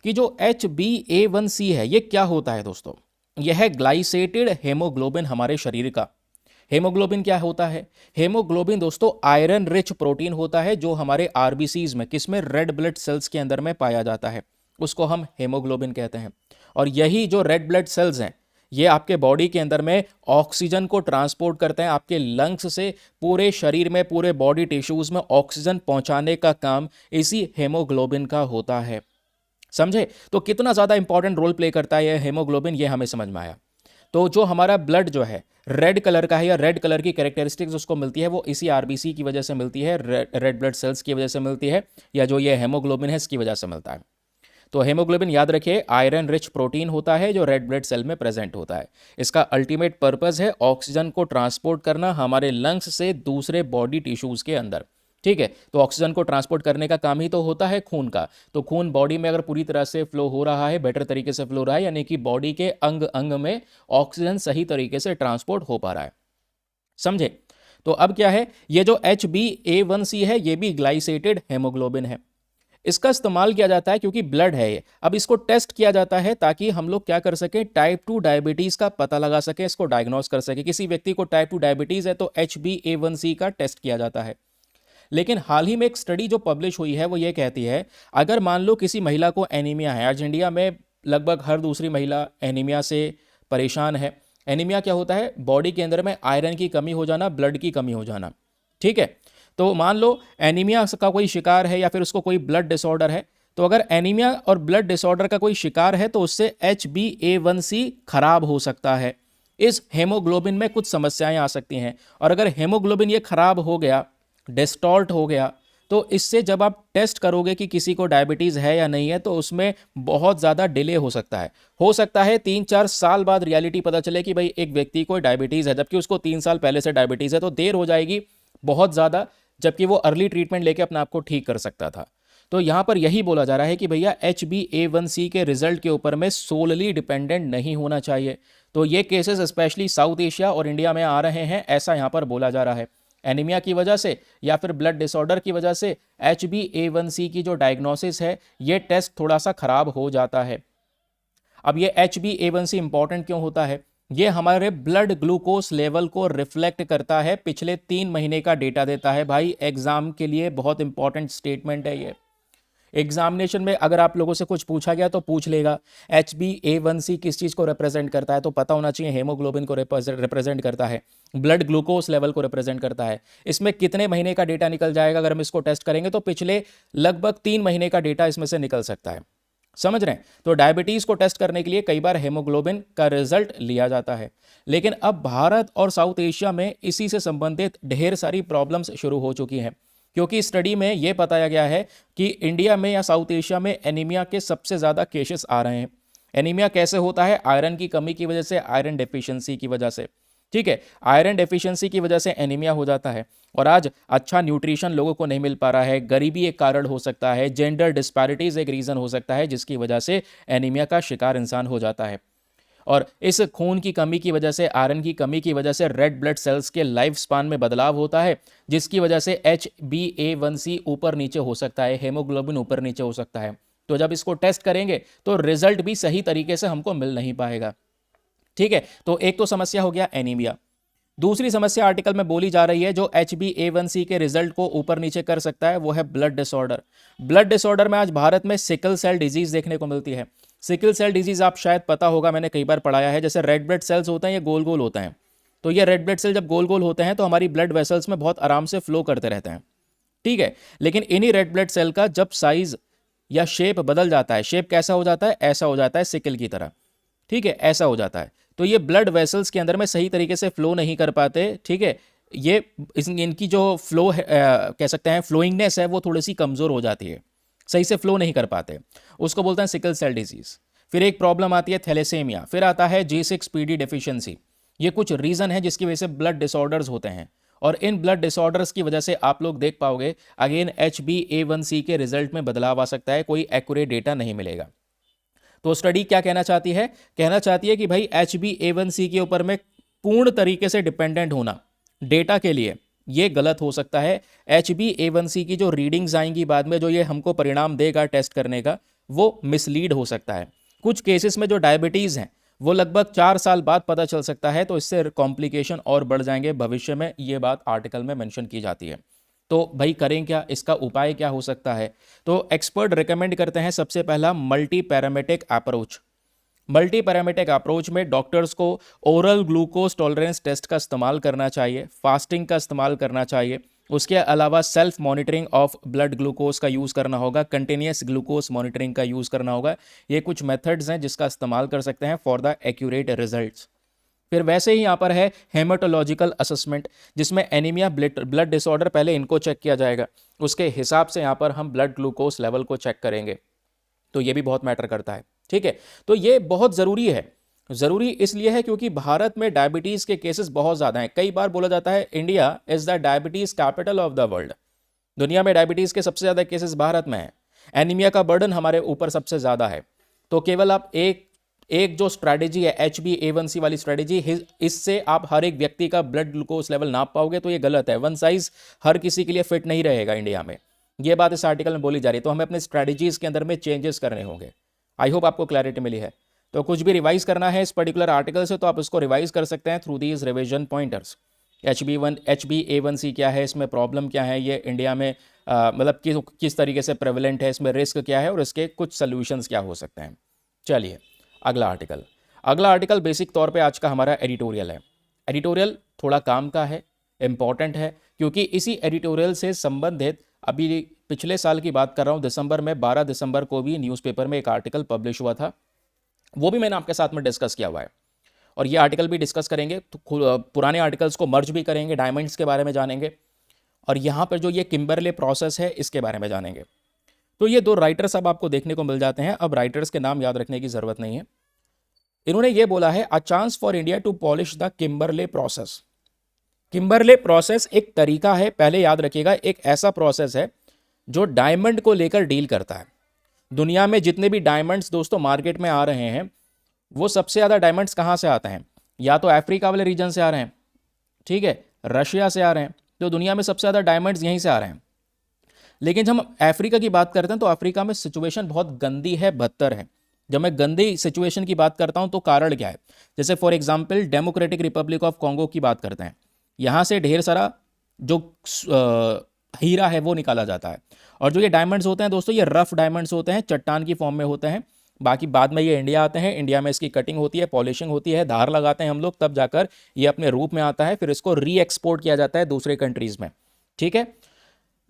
A: कि जो HbA1c है ये क्या होता है दोस्तों। यह है ग्लाइसेटेड हेमोग्लोबिन हमारे शरीर का। हेमोग्लोबिन क्या होता है? हेमोग्लोबिन दोस्तों आयरन रिच प्रोटीन होता है जो हमारे आरबीसीज में, किसमें, रेड ब्लड सेल्स के अंदर में पाया जाता है, उसको हम हेमोग्लोबिन कहते हैं। और यही जो रेड ब्लड सेल्स हैं ये आपके बॉडी के अंदर में ऑक्सीजन को ट्रांसपोर्ट करते हैं। आपके लंग्स से पूरे शरीर में, पूरे बॉडी टिश्यूज में ऑक्सीजन पहुंचाने का काम इसी हेमोग्लोबिन का होता है। समझे? तो कितना ज़्यादा इंपॉर्टेंट रोल प्ले करता है यह हेमोग्लोबिन, ये हमें समझ में आया। तो जो हमारा ब्लड जो है रेड कलर का है, या रेड कलर की कैरेक्टरिस्टिक्स उसको मिलती है, वो इसी आरबीसी की वजह से मिलती है, रेड ब्लड सेल्स की वजह से मिलती है, या जो ये हेमोग्लोबिन है इसकी वजह से मिलता है। तो हेमोग्लोबिन याद रखिए आयरन रिच प्रोटीन होता है जो रेड ब्लड सेल में प्रेजेंट होता है। इसका अल्टीमेट पर्पस है ऑक्सीजन को ट्रांसपोर्ट करना हमारे लंग्स से दूसरे बॉडी टिश्यूज के अंदर। ठीक है, तो ऑक्सीजन को ट्रांसपोर्ट करने का काम ही तो होता है खून का। तो खून बॉडी में अगर पूरी तरह से फ्लो हो रहा है, बेटर तरीके से फ्लो रहा है, यानी कि बॉडी के अंग अंग में ऑक्सीजन सही तरीके से ट्रांसपोर्ट हो पा रहा है। समझे? तो अब क्या है, ये जो HbA1c है ये भी ग्लाइसेटेड हेमोग्लोबिन है। इसका इस्तेमाल किया जाता है क्योंकि ब्लड है ये। अब इसको टेस्ट किया जाता है ताकि हम लोग क्या कर सकें, टाइप 2 डायबिटीज का पता लगा सकें, इसको डायग्नोस कर सकें। किसी व्यक्ति को टाइप 2 डायबिटीज है तो HbA1c का टेस्ट किया जाता है। लेकिन हाल ही में एक स्टडी जो पब्लिश हुई है वो ये कहती है, अगर मान लो किसी महिला को एनीमिया है, आज इंडिया में लगभग हर दूसरी महिला एनीमिया से परेशान है। एनीमिया क्या होता है? बॉडी के अंदर में आयरन की कमी हो जाना, ब्लड की कमी हो जाना। ठीक है, तो मान लो एनीमिया का कोई शिकार है या फिर उसको कोई ब्लड डिसऑर्डर है, तो अगर एनीमिया और ब्लड डिसऑर्डर का कोई शिकार है तो उससे HbA1c खराब हो सकता है। इस हेमोग्लोबिन में कुछ समस्याएं आ सकती हैं, और अगर हेमोग्लोबिन ये खराब हो गया, डिस्टॉर्ट हो गया, तो इससे जब आप टेस्ट करोगे कि किसी को डायबिटीज़ है या नहीं है, तो उसमें बहुत ज़्यादा डिले हो सकता है। हो सकता है 3-4 साल बाद रियलिटी पता चले कि भाई एक व्यक्ति को डायबिटीज़ है, जबकि उसको 3 साल पहले से डायबिटीज़ है, तो देर हो जाएगी बहुत ज़्यादा, जबकि वो अर्ली ट्रीटमेंट लेके अपने आप को ठीक कर सकता था। तो यहाँ पर यही बोला जा रहा है कि भैया HbA1c के रिजल्ट के ऊपर में सोलली डिपेंडेंट नहीं होना चाहिए। तो ये केसेस स्पेशली साउथ एशिया और इंडिया में आ रहे हैं, ऐसा यहाँ पर बोला जा रहा है। एनीमिया की वजह से या फिर ब्लड डिसऑर्डर की वजह से HbA1c की जो डायग्नोसिस है ये टेस्ट थोड़ा सा खराब हो जाता है। अब ये HbA1c इंपॉर्टेंट क्यों होता है? ये हमारे ब्लड ग्लूकोज लेवल को रिफ्लेक्ट करता है, पिछले 3 महीने का डेटा देता है। भाई एग्जाम के लिए बहुत इंपॉर्टेंट स्टेटमेंट है ये। एग्जामिनेशन में अगर आप लोगों से कुछ पूछा गया तो पूछ लेगा HbA1c किस चीज़ को रिप्रेजेंट करता है, तो पता होना चाहिए हेमोग्लोबिन को रिप्रेजेंट करता है, ब्लड ग्लूकोज लेवल को रिप्रेजेंट करता है। इसमें कितने महीने का डेटा निकल जाएगा अगर हम इसको टेस्ट करेंगे, तो पिछले लगभग 3 महीने का डेटा इसमें से निकल सकता है। समझ रहे हैं? तो डायबिटीज़ को टेस्ट करने के लिए कई बार हेमोग्लोबिन का रिजल्ट लिया जाता है। लेकिन अब भारत और साउथ एशिया में इसी से संबंधित ढेर सारी प्रॉब्लम्स शुरू हो चुकी हैं, क्योंकि स्टडी में यह बताया गया है कि इंडिया में या साउथ एशिया में एनीमिया के सबसे ज़्यादा केसेस आ रहे हैं। एनीमिया कैसे होता है? आयरन की कमी की वजह से, आयरन डेफिशिएंसी की वजह से। ठीक है, आयरन डेफिशिएंसी की वजह से एनीमिया हो जाता है। और आज अच्छा न्यूट्रिशन लोगों को नहीं मिल पा रहा है, गरीबी एक कारण हो सकता है, जेंडर डिस्पैरिटीज एक रीज़न हो सकता है, जिसकी वजह से एनीमिया का शिकार इंसान हो जाता है। और इस खून की कमी की वजह से, आयरन की कमी की वजह से रेड ब्लड सेल्स के लाइफ स्पान में बदलाव होता है, जिसकी वजह से HbA1c ऊपर नीचे हो सकता है, हेमोग्लोबिन ऊपर नीचे हो सकता है। तो जब इसको टेस्ट करेंगे तो रिजल्ट भी सही तरीके से हमको मिल नहीं पाएगा। ठीक है, तो एक तो समस्या हो गया एनीमिया। दूसरी समस्या आर्टिकल में बोली जा रही है जो HbA1c के रिजल्ट को ऊपर नीचे कर सकता है, वो है ब्लड डिसऑर्डर। ब्लड डिसऑर्डर में आज भारत में सिकल सेल डिजीज देखने को मिलती है। सिकल सेल डिजीज आप शायद पता होगा, मैंने कई बार पढ़ाया है। जैसे रेड ब्लड सेल्स होते हैं, ये गोल गोल होते हैं, तो ये रेड ब्लड सेल जब गोल गोल होते हैं तो हमारी ब्लड वेसल्स में बहुत आराम से फ्लो करते रहते हैं, ठीक है। लेकिन इन्हीं रेड ब्लड सेल का जब साइज या शेप बदल जाता है, शेप कैसा हो जाता है, ऐसा हो जाता है सिकल की तरह, ठीक है, ऐसा हो जाता है। तो ये ब्लड वेसल्स के अंदर में सही तरीके से फ्लो नहीं कर पाते, ठीक है। ये इनकी जो फ्लो है, कह सकते हैं फ्लोइंगनेस है, वो थोड़ी सी कमज़ोर हो जाती है, सही से फ्लो नहीं कर पाते, उसको बोलते हैं सिकल सेल डिजीज। फिर एक प्रॉब्लम आती है थैलेसेमिया, फिर आता है G6PD डेफिशिएंसी। ये कुछ रीज़न है जिसकी वजह से ब्लड डिसऑर्डर्स होते हैं, और इन ब्लड डिसऑर्डर्स की वजह से आप लोग देख पाओगे अगेन HbA1c के रिजल्ट में बदलाव आ सकता है, कोई एक्यूरेट डेटा नहीं मिलेगा। तो स्टडी क्या कहना चाहती है, कहना चाहती है कि भाई HbA1c के ऊपर में पूर्ण तरीके से डिपेंडेंट होना डेटा के लिए ये गलत हो सकता है। HbA1c की जो रीडिंग्स आएंगी बाद में, जो ये हमको परिणाम देगा टेस्ट करने का, वो मिसलीड हो सकता है। कुछ केसेस में जो डायबिटीज़ हैं वो लगभग 4 साल बाद पता चल सकता है, तो इससे कॉम्प्लिकेशन और बढ़ जाएंगे भविष्य में, ये बात आर्टिकल में मेंशन की जाती है। तो भाई करें क्या, इसका उपाय क्या हो सकता है? तो एक्सपर्ट रिकमेंड करते हैं सबसे पहला multi parametric approach. Multi parametric approach में डॉक्टर्स को ओरल ग्लूकोज टॉलरेंस टेस्ट का इस्तेमाल करना चाहिए, फास्टिंग का इस्तेमाल करना चाहिए, उसके अलावा self monitoring of blood glucose का यूज़ करना होगा, कंटिन्यूस ग्लूकोज मॉनिटरिंग का यूज़ करना होगा। ये कुछ मेथड्स हैं जिसका इस्तेमाल कर सकते हैं फॉर द एक्यूरेट रिजल्ट्स। फिर वैसे ही यहाँ पर है हेमाटोलॉजिकल असेसमेंट, जिसमें एनीमिया, ब्लड डिसऑर्डर, पहले इनको चेक किया जाएगा, उसके हिसाब से यहाँ पर हम ब्लड ग्लूकोज लेवल को चेक करेंगे। तो ये भी बहुत मैटर करता है, ठीक है। तो ये बहुत ज़रूरी है। ज़रूरी इसलिए है क्योंकि भारत में डायबिटीज़ के केसेस बहुत ज़्यादा हैं। कई बार बोला जाता है India is the diabetes capital of the world. दुनिया में डायबिटीज़ के सबसे ज़्यादा केसेस भारत में हैं। एनीमिया का बर्डन हमारे ऊपर सबसे ज़्यादा है। तो केवल आप एक जो स्ट्रैटेजी है HbA1c वाली स्ट्रैटेजी, इससे आप हर एक व्यक्ति का ब्लड ग्लूकोज लेवल नाप पाओगे, तो ये गलत है। वन साइज हर किसी के लिए फिट नहीं रहेगा इंडिया में, ये बात इस आर्टिकल में बोली जा रही है। तो हमें अपने स्ट्रैटेजीज़ के अंदर में चेंजेस करने होंगे। आई होप आपको क्लैरिटी मिली है। तो कुछ भी रिवाइज करना है इस पर्टिकुलर आर्टिकल से, तो आप इसको रिवाइज कर सकते हैं through these revision pointers. HbA1c क्या है, इसमें प्रॉब्लम क्या है, ये इंडिया में मतलब किस तरीके से प्रेवलेंट है, इसमें रिस्क क्या है, और इसके कुछ सोल्यूशंस क्या हो सकते हैं। चलिए अगला आर्टिकल बेसिक तौर पे आज का हमारा एडिटोरियल है। एडिटोरियल थोड़ा काम का है, इम्पॉर्टेंट है, क्योंकि इसी एडिटोरियल से संबंधित अभी पिछले साल की बात कर रहा हूँ, दिसंबर में 12 दिसंबर को भी न्यूज़पेपर में एक आर्टिकल पब्लिश हुआ था, वो भी मैंने आपके साथ में डिस्कस किया हुआ है, और ये आर्टिकल भी डिस्कस करेंगे। तो पुराने आर्टिकल्स को मर्ज भी करेंगे, डायमंड्स के बारे में जानेंगे, और यहाँ पर जो ये किम्बरले प्रोसेस है इसके बारे में जानेंगे। तो ये 2 राइटर्स अब आपको देखने को मिल जाते हैं। अब राइटर्स के नाम याद रखने की ज़रूरत नहीं है। इन्होंने ये बोला है, a chance for India to polish the Kimberley process. Kimberley process एक तरीका है, पहले याद रखिएगा, एक ऐसा प्रोसेस है जो डायमंड को लेकर डील करता है। दुनिया में जितने भी डायमंड्स दोस्तों मार्केट में आ रहे हैं, वो सबसे ज़्यादा डायमंड्स कहाँ से आते हैं? या तो अफ्रीका वाले रीजन से आ रहे हैं, ठीक है, रशिया से आ रहे हैं। तो दुनिया में सबसे ज़्यादा डायमंड्स यहीं से आ रहे हैं। लेकिन जब हम अफ्रीका की बात करते हैं तो अफ्रीका में सिचुएशन बहुत गंदी है, बदतर है। जब मैं गंदी सिचुएशन की बात करता हूं तो कारण क्या है? जैसे for example democratic Republic of Congo की बात करते हैं, यहाँ से ढेर सारा जो हीरा है वो निकाला जाता है। और जो ये डायमंड्स होते हैं दोस्तों, ये रफ डायमंड्स होते हैं, चट्टान की फॉर्म में होते हैं। बाकी बाद में ये इंडिया आते हैं, इंडिया में इसकी कटिंग होती है, पॉलिशिंग होती है, धार लगाते हैं हम लोग, तब जाकर ये अपने रूप में आता है, फिर इसको री एक्सपोर्ट किया जाता है दूसरे कंट्रीज़ में, ठीक है।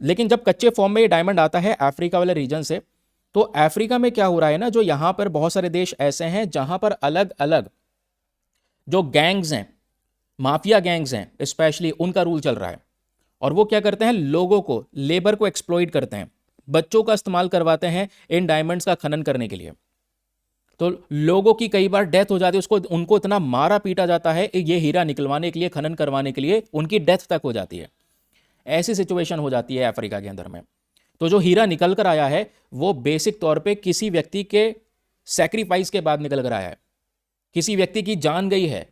A: लेकिन जब कच्चे फॉर्म में ये डायमंड आता है अफ्रीका वाले रीजन से, तो अफ्रीका में क्या हो रहा है ना, जो यहाँ पर बहुत सारे देश ऐसे हैं जहाँ पर अलग अलग जो गैंग्स हैं, माफिया गैंग्स हैं स्पेशली, उनका रूल चल रहा है। और वो क्या करते हैं, लोगों को, लेबर को एक्सप्लॉइट करते हैं, बच्चों का इस्तेमाल करवाते हैं इन डायमंड्स का खनन करने के लिए। तो लोगों की कई बार डेथ हो जाती है, उनको इतना मारा पीटा जाता है ये हीरा निकलवाने के लिए, खनन करवाने के लिए, उनकी डेथ तक हो जाती है। ऐसी सिचुएशन हो जाती है अफ्रीका के अंदर में। तो जो हीरा निकल कर आया है वो बेसिक तौर पे किसी व्यक्ति के सैक्रिफाइस के बाद निकल कर आया है, किसी व्यक्ति की जान गई है।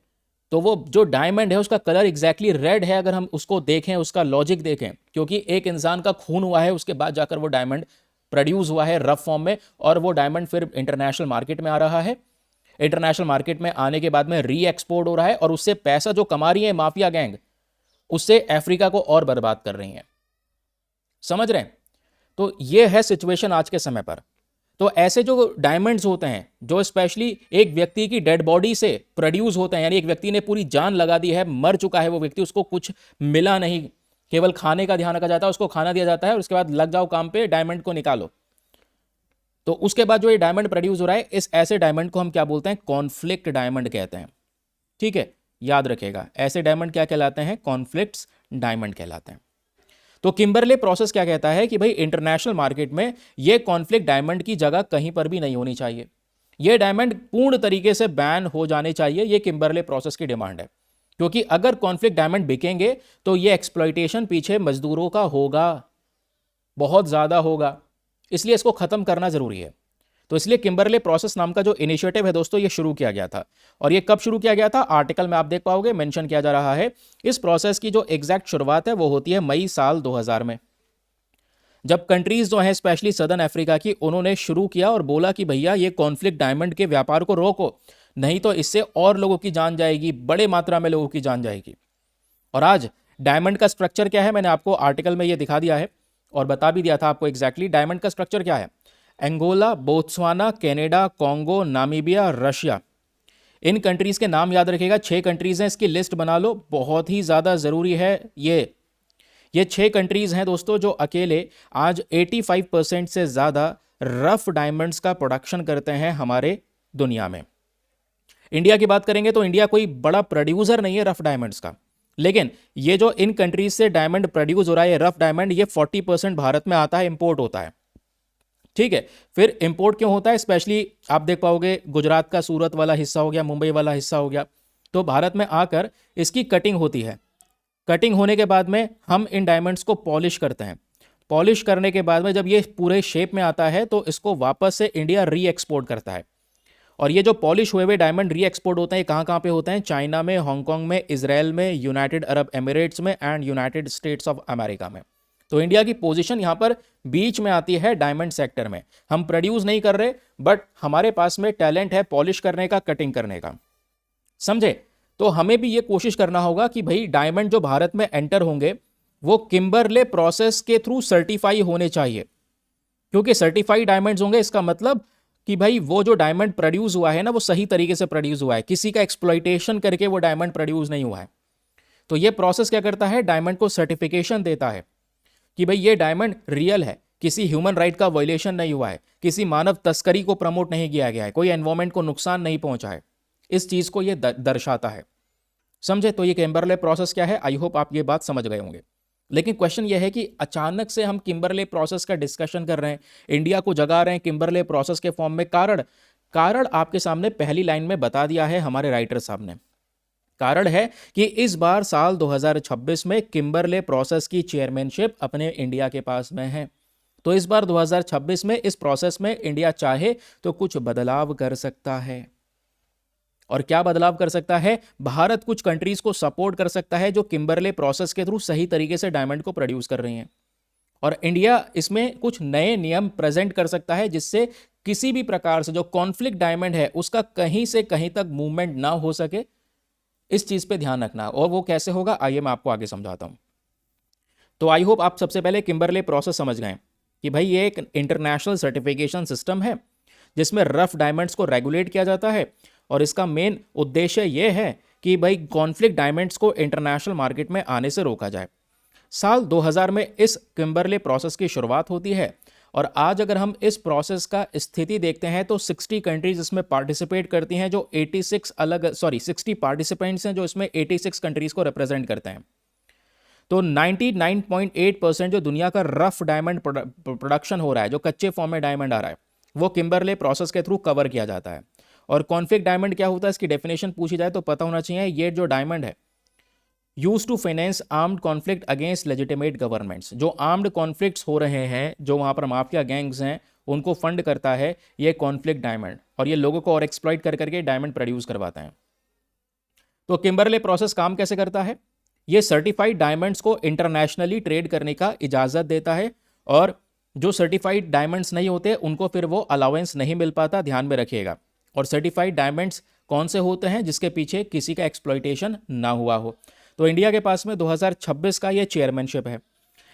A: तो वो जो डायमंड है उसका कलर एग्जैक्टली रेड है, अगर हम उसको देखें, उसका लॉजिक देखें, क्योंकि एक इंसान का खून हुआ है, उसके बाद जाकर वो डायमंड प्रोड्यूस हुआ है रफ फॉर्म में, और वो डायमंड फिर इंटरनेशनल मार्केट में आ रहा है। इंटरनेशनल मार्केट में आने के बाद में री एक्सपोर्ट हो रहा है और उससे पैसा जो कमा रही है माफिया गैंग, उससे अफ्रीका को और बर्बाद कर रही हैं। समझ रहे हैं? तो ये है सिचुएशन आज के समय पर। तो ऐसे जो डायमंड्स होते हैं जो स्पेशली एक व्यक्ति की डेड बॉडी से प्रोड्यूस होते हैं, यानी एक व्यक्ति ने पूरी जान लगा दी है, मर चुका है वो व्यक्ति, उसको कुछ मिला नहीं, केवल खाने का ध्यान रखा जाता है, उसको खाना दिया जाता है और उसके बाद लग जाओ काम पे, डायमंड को निकालो। तो उसके बाद जो ये डायमंड प्रोड्यूस हो रहा है, इस ऐसे डायमंड को हम क्या बोलते हैं? कॉन्फ्लिक्ट डायमंड कहते हैं। ठीक है, याद रखिएगा, ऐसे डायमंड क्या कहलाते हैं? कॉन्फ्लिक्ट्स डायमंड कहलाते हैं। तो किम्बरले प्रोसेस क्या कहता है कि भाई इंटरनेशनल मार्केट में ये कॉन्फ्लिक्ट डायमंड की जगह कहीं पर भी नहीं होनी चाहिए, ये डायमंड पूर्ण तरीके से बैन हो जाने चाहिए। ये किम्बरले प्रोसेस की डिमांड है, क्योंकि अगर कॉन्फ्लिक्ट डायमंड बिकेंगे तो ये एक्सप्लॉइटेशन पीछे मजदूरों का होगा, बहुत ज्यादा होगा, इसलिए इसको खत्म करना जरूरी है। तो इसलिए किम्बरले प्रोसेस नाम का जो इनिशिएटिव है दोस्तों, ये शुरू किया गया था। और ये कब शुरू किया गया था? आर्टिकल में आप देख पाओगे मेंशन किया जा रहा है। इस प्रोसेस की जो एग्जैक्ट शुरुआत है वो होती है मई साल 2000 में, जब कंट्रीज जो है स्पेशली सदर्न अफ्रीका की, उन्होंने शुरू किया और बोला कि भैया ये कॉन्फ्लिक्ट डायमंड के व्यापार को रोको, नहीं तो इससे और लोगों की जान जाएगी, बड़े मात्रा में लोगों की जान जाएगी। और आज डायमंड का स्ट्रक्चर क्या है, मैंने आपको आर्टिकल में ये दिखा दिया है और बता भी दिया था आपको एग्जैक्टली डायमंड का स्ट्रक्चर क्या है। Angola, Botswana, Canada, Congo, Namibia, Russia, इन कंट्रीज के नाम याद रखिएगा। 6 कंट्रीज हैं, इसकी लिस्ट बना लो, बहुत ही ज्यादा जरूरी है। ये 6 कंट्रीज हैं दोस्तों जो अकेले आज 85% से ज्यादा रफ डायमंड्स का प्रोडक्शन करते हैं हमारे दुनिया में। इंडिया की बात करेंगे तो इंडिया कोई बड़ा प्रोड्यूसर नहीं है रफ डायमंड्स का, लेकिन ये जो इन कंट्रीज से डायमंड प्रोड्यूस हो रहा है रफ डायमंड, ये 40% भारत में आता है, इंपोर्ट होता है। ठीक है, फिर इंपोर्ट क्यों होता है? स्पेशली आप देख पाओगे गुजरात का सूरत वाला हिस्सा हो गया, मुंबई वाला हिस्सा हो गया, तो भारत में आकर इसकी कटिंग होती है। कटिंग होने के बाद में हम इन डायमंड्स को पॉलिश करते हैं। पॉलिश करने के बाद में जब ये पूरे शेप में आता है तो इसको वापस से इंडिया री एक्सपोर्ट करता है। और ये जो पॉलिश हुए हुए डायमंड री एक्सपोर्ट होते हैं, कहाँ कहाँ पे होते हैं? चाइना में, हांगकांग में, इजराइल में, यूनाइटेड अरब एमिरेट्स में and United states of America में। तो इंडिया की पोजीशन यहां पर बीच में आती है डायमंड सेक्टर में। हम प्रोड्यूस नहीं कर रहे, बट हमारे पास में टैलेंट है पॉलिश करने का, कटिंग करने का। समझे? तो हमें भी ये कोशिश करना होगा कि भाई डायमंड जो भारत में एंटर होंगे वो किम्बरले प्रोसेस के थ्रू सर्टिफाई होने चाहिए, क्योंकि सर्टिफाइड डायमंड्स होंगे, इसका मतलब कि भाई वो जो डायमंड प्रोड्यूस हुआ है ना, वो सही तरीके से प्रोड्यूस हुआ है, किसी का एक्सप्लॉइटेशन करके वो डायमंड प्रोड्यूस नहीं हुआ है। तो ये प्रोसेस क्या करता है? डायमंड को सर्टिफिकेशन देता है कि भाई ये डायमंड रियल है, किसी ह्यूमन राइट का वायलेशन नहीं हुआ है, किसी मानव तस्करी को प्रमोट नहीं किया गया है, कोई एनवायरमेंट को नुकसान नहीं पहुंचा है, इस चीज को ये दर्शाता है। समझे? तो ये किम्बरले प्रोसेस क्या है, आई होप आप ये बात समझ गए होंगे। लेकिन क्वेश्चन ये है कि अचानक से हम किम्बरले प्रोसेस का डिस्कशन कर रहे हैं, इंडिया को जगा रहे हैं किम्बरले प्रोसेस के फॉर्म में। कारण आपके सामने पहली लाइन में बता दिया है हमारे राइटर साहब ने। कारण है कि इस बार साल 2026 में किम्बरले प्रोसेस की चेयरमैनशिप अपने इंडिया के पास में है। तो इस बार 2026 में इस प्रोसेस में इंडिया चाहे तो कुछ बदलाव कर सकता है। और क्या बदलाव कर सकता है? भारत कुछ कंट्रीज को सपोर्ट कर सकता है जो किम्बरले प्रोसेस के थ्रू सही तरीके से डायमंड को प्रोड्यूस कर रही हैं, और इंडिया इसमें कुछ नए नियम प्रेजेंट कर सकता है जिससे किसी भी प्रकार से जो कॉन्फ्लिक्ट डायमंड है उसका कहीं से कहीं तक मूवमेंट ना हो सके। इस चीज पे ध्यान रखना, और वो कैसे होगा आइए मैं आपको आगे समझाता हूं। तो आई होप आप सबसे पहले किम्बरले प्रोसेस समझ गए कि भाई ये एक इंटरनेशनल सर्टिफिकेशन सिस्टम है जिसमें रफ डायमंड्स को रेगुलेट किया जाता है, और इसका मेन उद्देश्य यह है कि भाई कॉन्फ्लिक्ट डायमंड्स को इंटरनेशनल मार्केट में आने से रोका जाए। साल 2000 में इस किम्बरले प्रोसेस की शुरुआत होती है, और आज अगर हम इस प्रोसेस का स्थिति देखते हैं तो 60 कंट्रीज इसमें पार्टिसिपेट करती हैं, जो 60 पार्टिसिपेंट्स हैं जो इसमें 86 कंट्रीज को रिप्रेजेंट करते हैं। तो 99.8% जो दुनिया का रफ डायमंड प्रोडक्शन हो रहा है, जो कच्चे फॉर्म में डायमंड आ रहा है, वो किम्बरले प्रोसेस के थ्रू कवर किया जाता है। और कॉन्फ्लिक्ट डायमंड क्या होता है, इसकी डेफिनेशन पूछी जाए तो पता होना चाहिए। ये जो डायमंड है use to finance armed conflict against legitimate governments, जो आर्म्ड कॉन्फ्लिक्ट्स हो रहे हैं, जो वहां पर माफिया गैंग्स हैं, उनको फंड करता है ये कॉन्फ्लिक्ट डायमंड, और ये लोगों को और एक्सप्लॉइट कर करके डायमंड प्रोड्यूस करवाते हैं। तो किम्बरले प्रोसेस काम कैसे करता है? ये सर्टिफाइड डायमंड्स को इंटरनेशनली ट्रेड करने का इजाजत देता है, और जो सर्टिफाइड डायमंड्स नहीं होते उनको फिर वो अलाउंस नहीं मिल पाता, ध्यान में रखिएगा। और सर्टिफाइड डायमंड्स कौन से होते हैं? जिसके पीछे किसी का एक्सप्लॉइटेशन ना हुआ हो। तो इंडिया के पास में 2026 का ये चेयरमैनशिप है।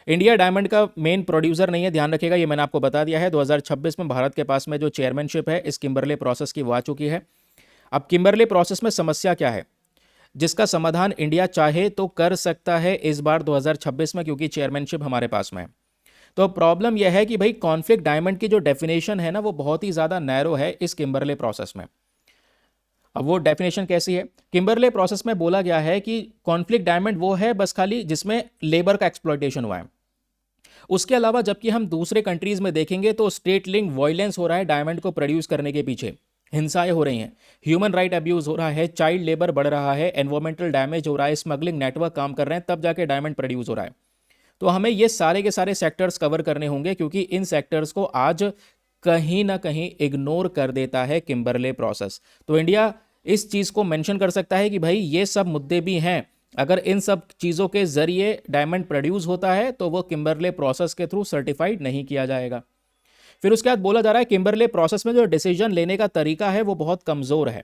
A: इंडिया डायमंड का मेन प्रोड्यूसर नहीं है, ध्यान रखिएगा, ये मैंने आपको बता दिया है। 2026 में भारत के पास में जो चेयरमैनशिप है इस किम्बरले प्रोसेस की वो आ चुकी है। अब किम्बरले प्रोसेस में समस्या क्या है, जिसका समाधान इंडिया चाहे तो कर सकता है इस बार 2026 में, क्योंकि चेयरमैनशिप हमारे पास में है। तो प्रॉब्लम यह है कि भाई कॉन्फ्लिक्ट डायमंड की जो डेफिनेशन है ना वो बहुत ही ज़्यादा नैरो है इस किम्बरले प्रोसेस में। अब वो डेफिनेशन कैसी है? किम्बरले प्रोसेस में बोला गया है कि कॉन्फ्लिक्ट डायमंड वो है बस खाली जिसमें लेबर का एक्सप्लॉइटेशन हुआ है। उसके अलावा जबकि हम दूसरे कंट्रीज में देखेंगे तो स्टेट लिंक वायलेंस हो रहा है डायमंड को प्रोड्यूस करने के पीछे, हिंसाएं हो रही हैं, ह्यूमन राइट अब्यूज हो रहा है, चाइल्ड लेबर बढ़ रहा है, एनवायरमेंटल डैमेज हो रहा है, स्मगलिंग नेटवर्क काम कर रहे हैं, तब जाके डायमंड प्रोड्यूस हो रहा है। तो हमें ये सारे के सारे सेक्टर्स कवर करने होंगे, क्योंकि इन सेक्टर्स को आज कहीं ना कहीं इग्नोर कर देता है किम्बरले प्रोसेस। तो इंडिया इस चीज को मेंशन कर सकता है कि भाई ये सब मुद्दे भी हैं, अगर इन सब चीजों के जरिए डायमंड प्रोड्यूस होता है तो वो किम्बरले प्रोसेस के थ्रू सर्टिफाइड नहीं किया जाएगा। फिर उसके बाद बोला जा रहा है किम्बरले प्रोसेस में जो डिसीजन लेने का तरीका है वो बहुत कमजोर है।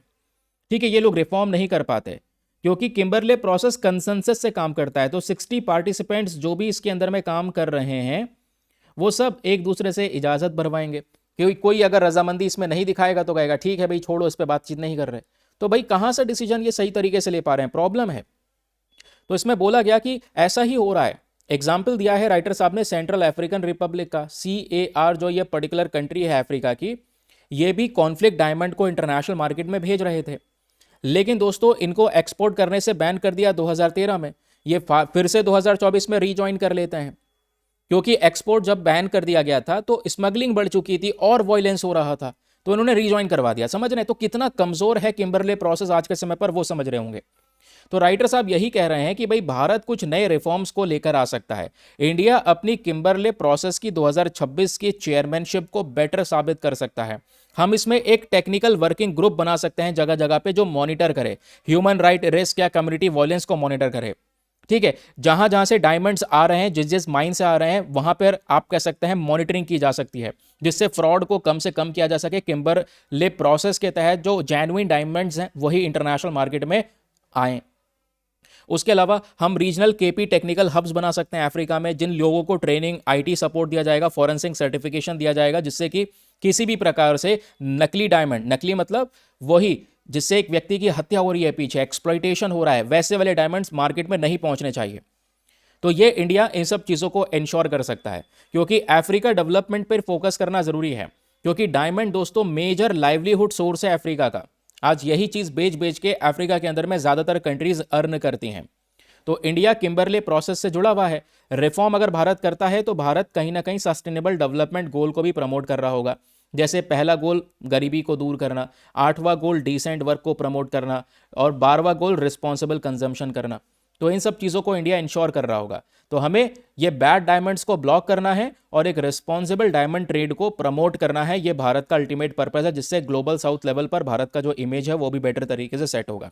A: ठीक है, ये लोग रिफॉर्म नहीं कर पाते क्योंकि किम्बरले प्रोसेस कंसेंसस से काम करता है। तो 60 पार्टिसिपेंट्स जो भी इसके अंदर में काम कर रहे हैं वो सब एक दूसरे से इजाजत भरवाएंगे, क्योंकि कोई अगर रजामंदी इसमें नहीं दिखाएगा तो कहेगा ठीक है भाई छोड़ो, इस पर बातचीत नहीं कर रहे। तो भाई कहां से डिसीजन ये सही तरीके से ले पा रहे हैं, प्रॉब्लम है। तो इसमें बोला गया कि ऐसा ही हो रहा है। एग्जाम्पल दिया है राइटर साहब ने सेंट्रल अफ्रीकन रिपब्लिक का, CAR, जो ये पर्टिकुलर कंट्री है अफ्रीका की, ये भी कॉन्फ्लिक्ट डायमंड को इंटरनेशनल मार्केट में भेज रहे थे, लेकिन दोस्तों इनको एक्सपोर्ट करने से बैन कर दिया 2013 में। ये फिर से 2024 में रीजॉइन कर लेते हैं, क्योंकि एक्सपोर्ट जब बैन कर दिया गया था तो स्मगलिंग बढ़ चुकी थी और वायलेंस हो रहा था, तो इन्होंने रीजॉइन करवा दिया। समझ रहे हैं तो कितना कमजोर है किम्बरले प्रोसेस आज के समय पर, वो समझ रहे होंगे। तो राइटर साहब यही कह रहे हैं कि भाई भारत कुछ नए रिफॉर्म्स को लेकर आ सकता है। इंडिया अपनी किम्बरले प्रोसेस की 2026 की चेयरमैनशिप को बेटर साबित कर सकता है। हम इसमें एक टेक्निकल वर्किंग ग्रुप बना सकते हैं जगह जगह पे, जो मॉनिटर करे ह्यूमन राइट रिस्क या कम्युनिटी वायलेंस को मॉनिटर करे। ठीक है, जहां जहां से डायमंड्स आ रहे हैं, जिस जिस माइन से आ रहे हैं, वहां पर आप कह सकते हैं मॉनिटरिंग की जा सकती है, जिससे फ्रॉड को कम से कम किया जा सके। किम्बरले प्रोसेस के तहत जो जेन्युइन डायमंड्स हैं वही इंटरनेशनल मार्केट में आए। उसके अलावा हम रीजनल KP टेक्निकल हब्स बना सकते हैं अफ्रीका में, जिन लोगों को ट्रेनिंग, IT सपोर्ट दिया जाएगा, फॉरेंसिक सर्टिफिकेशन दिया जाएगा, जिससे कि किसी भी प्रकार से नकली डायमंड, नकली मतलब वही जिससे एक व्यक्ति की हत्या हो रही है, पीछे एक्सप्लॉइटेशन हो रहा है, वैसे वाले डायमंड्स मार्केट में नहीं पहुंचने चाहिए। तो ये इंडिया इन सब चीज़ों को इंश्योर कर सकता है, क्योंकि अफ्रीका डेवलपमेंट पर फोकस करना जरूरी है, क्योंकि डायमंड दोस्तों मेजर लाइवलीहुड सोर्स है अफ्रीका का। आज यही चीज बेच बेच के अफ्रीका के अंदर में ज्यादातर कंट्रीज अर्न करती हैं। तो इंडिया किम्बरले प्रोसेस से जुड़ा हुआ है। रिफॉर्म अगर भारत करता है तो भारत कहीं ना कहीं सस्टेनेबल डेवलपमेंट गोल को भी प्रमोट कर रहा होगा। जैसे पहला गोल गरीबी को दूर करना, 8वां गोल डिसेंट वर्क को प्रमोट करना, और 12वां गोल रिस्पॉन्सिबल कंजम्पशन करना। तो इन सब चीज़ों को इंडिया इंश्योर कर रहा होगा। तो हमें ये बैड डायमंड्स को ब्लॉक करना है और एक रिस्पॉन्सिबल डायमंड ट्रेड को प्रमोट करना है। ये भारत का अल्टीमेट पर्पस है, जिससे ग्लोबल साउथ लेवल पर भारत का जो इमेज है वो भी बेटर तरीके से सेट होगा।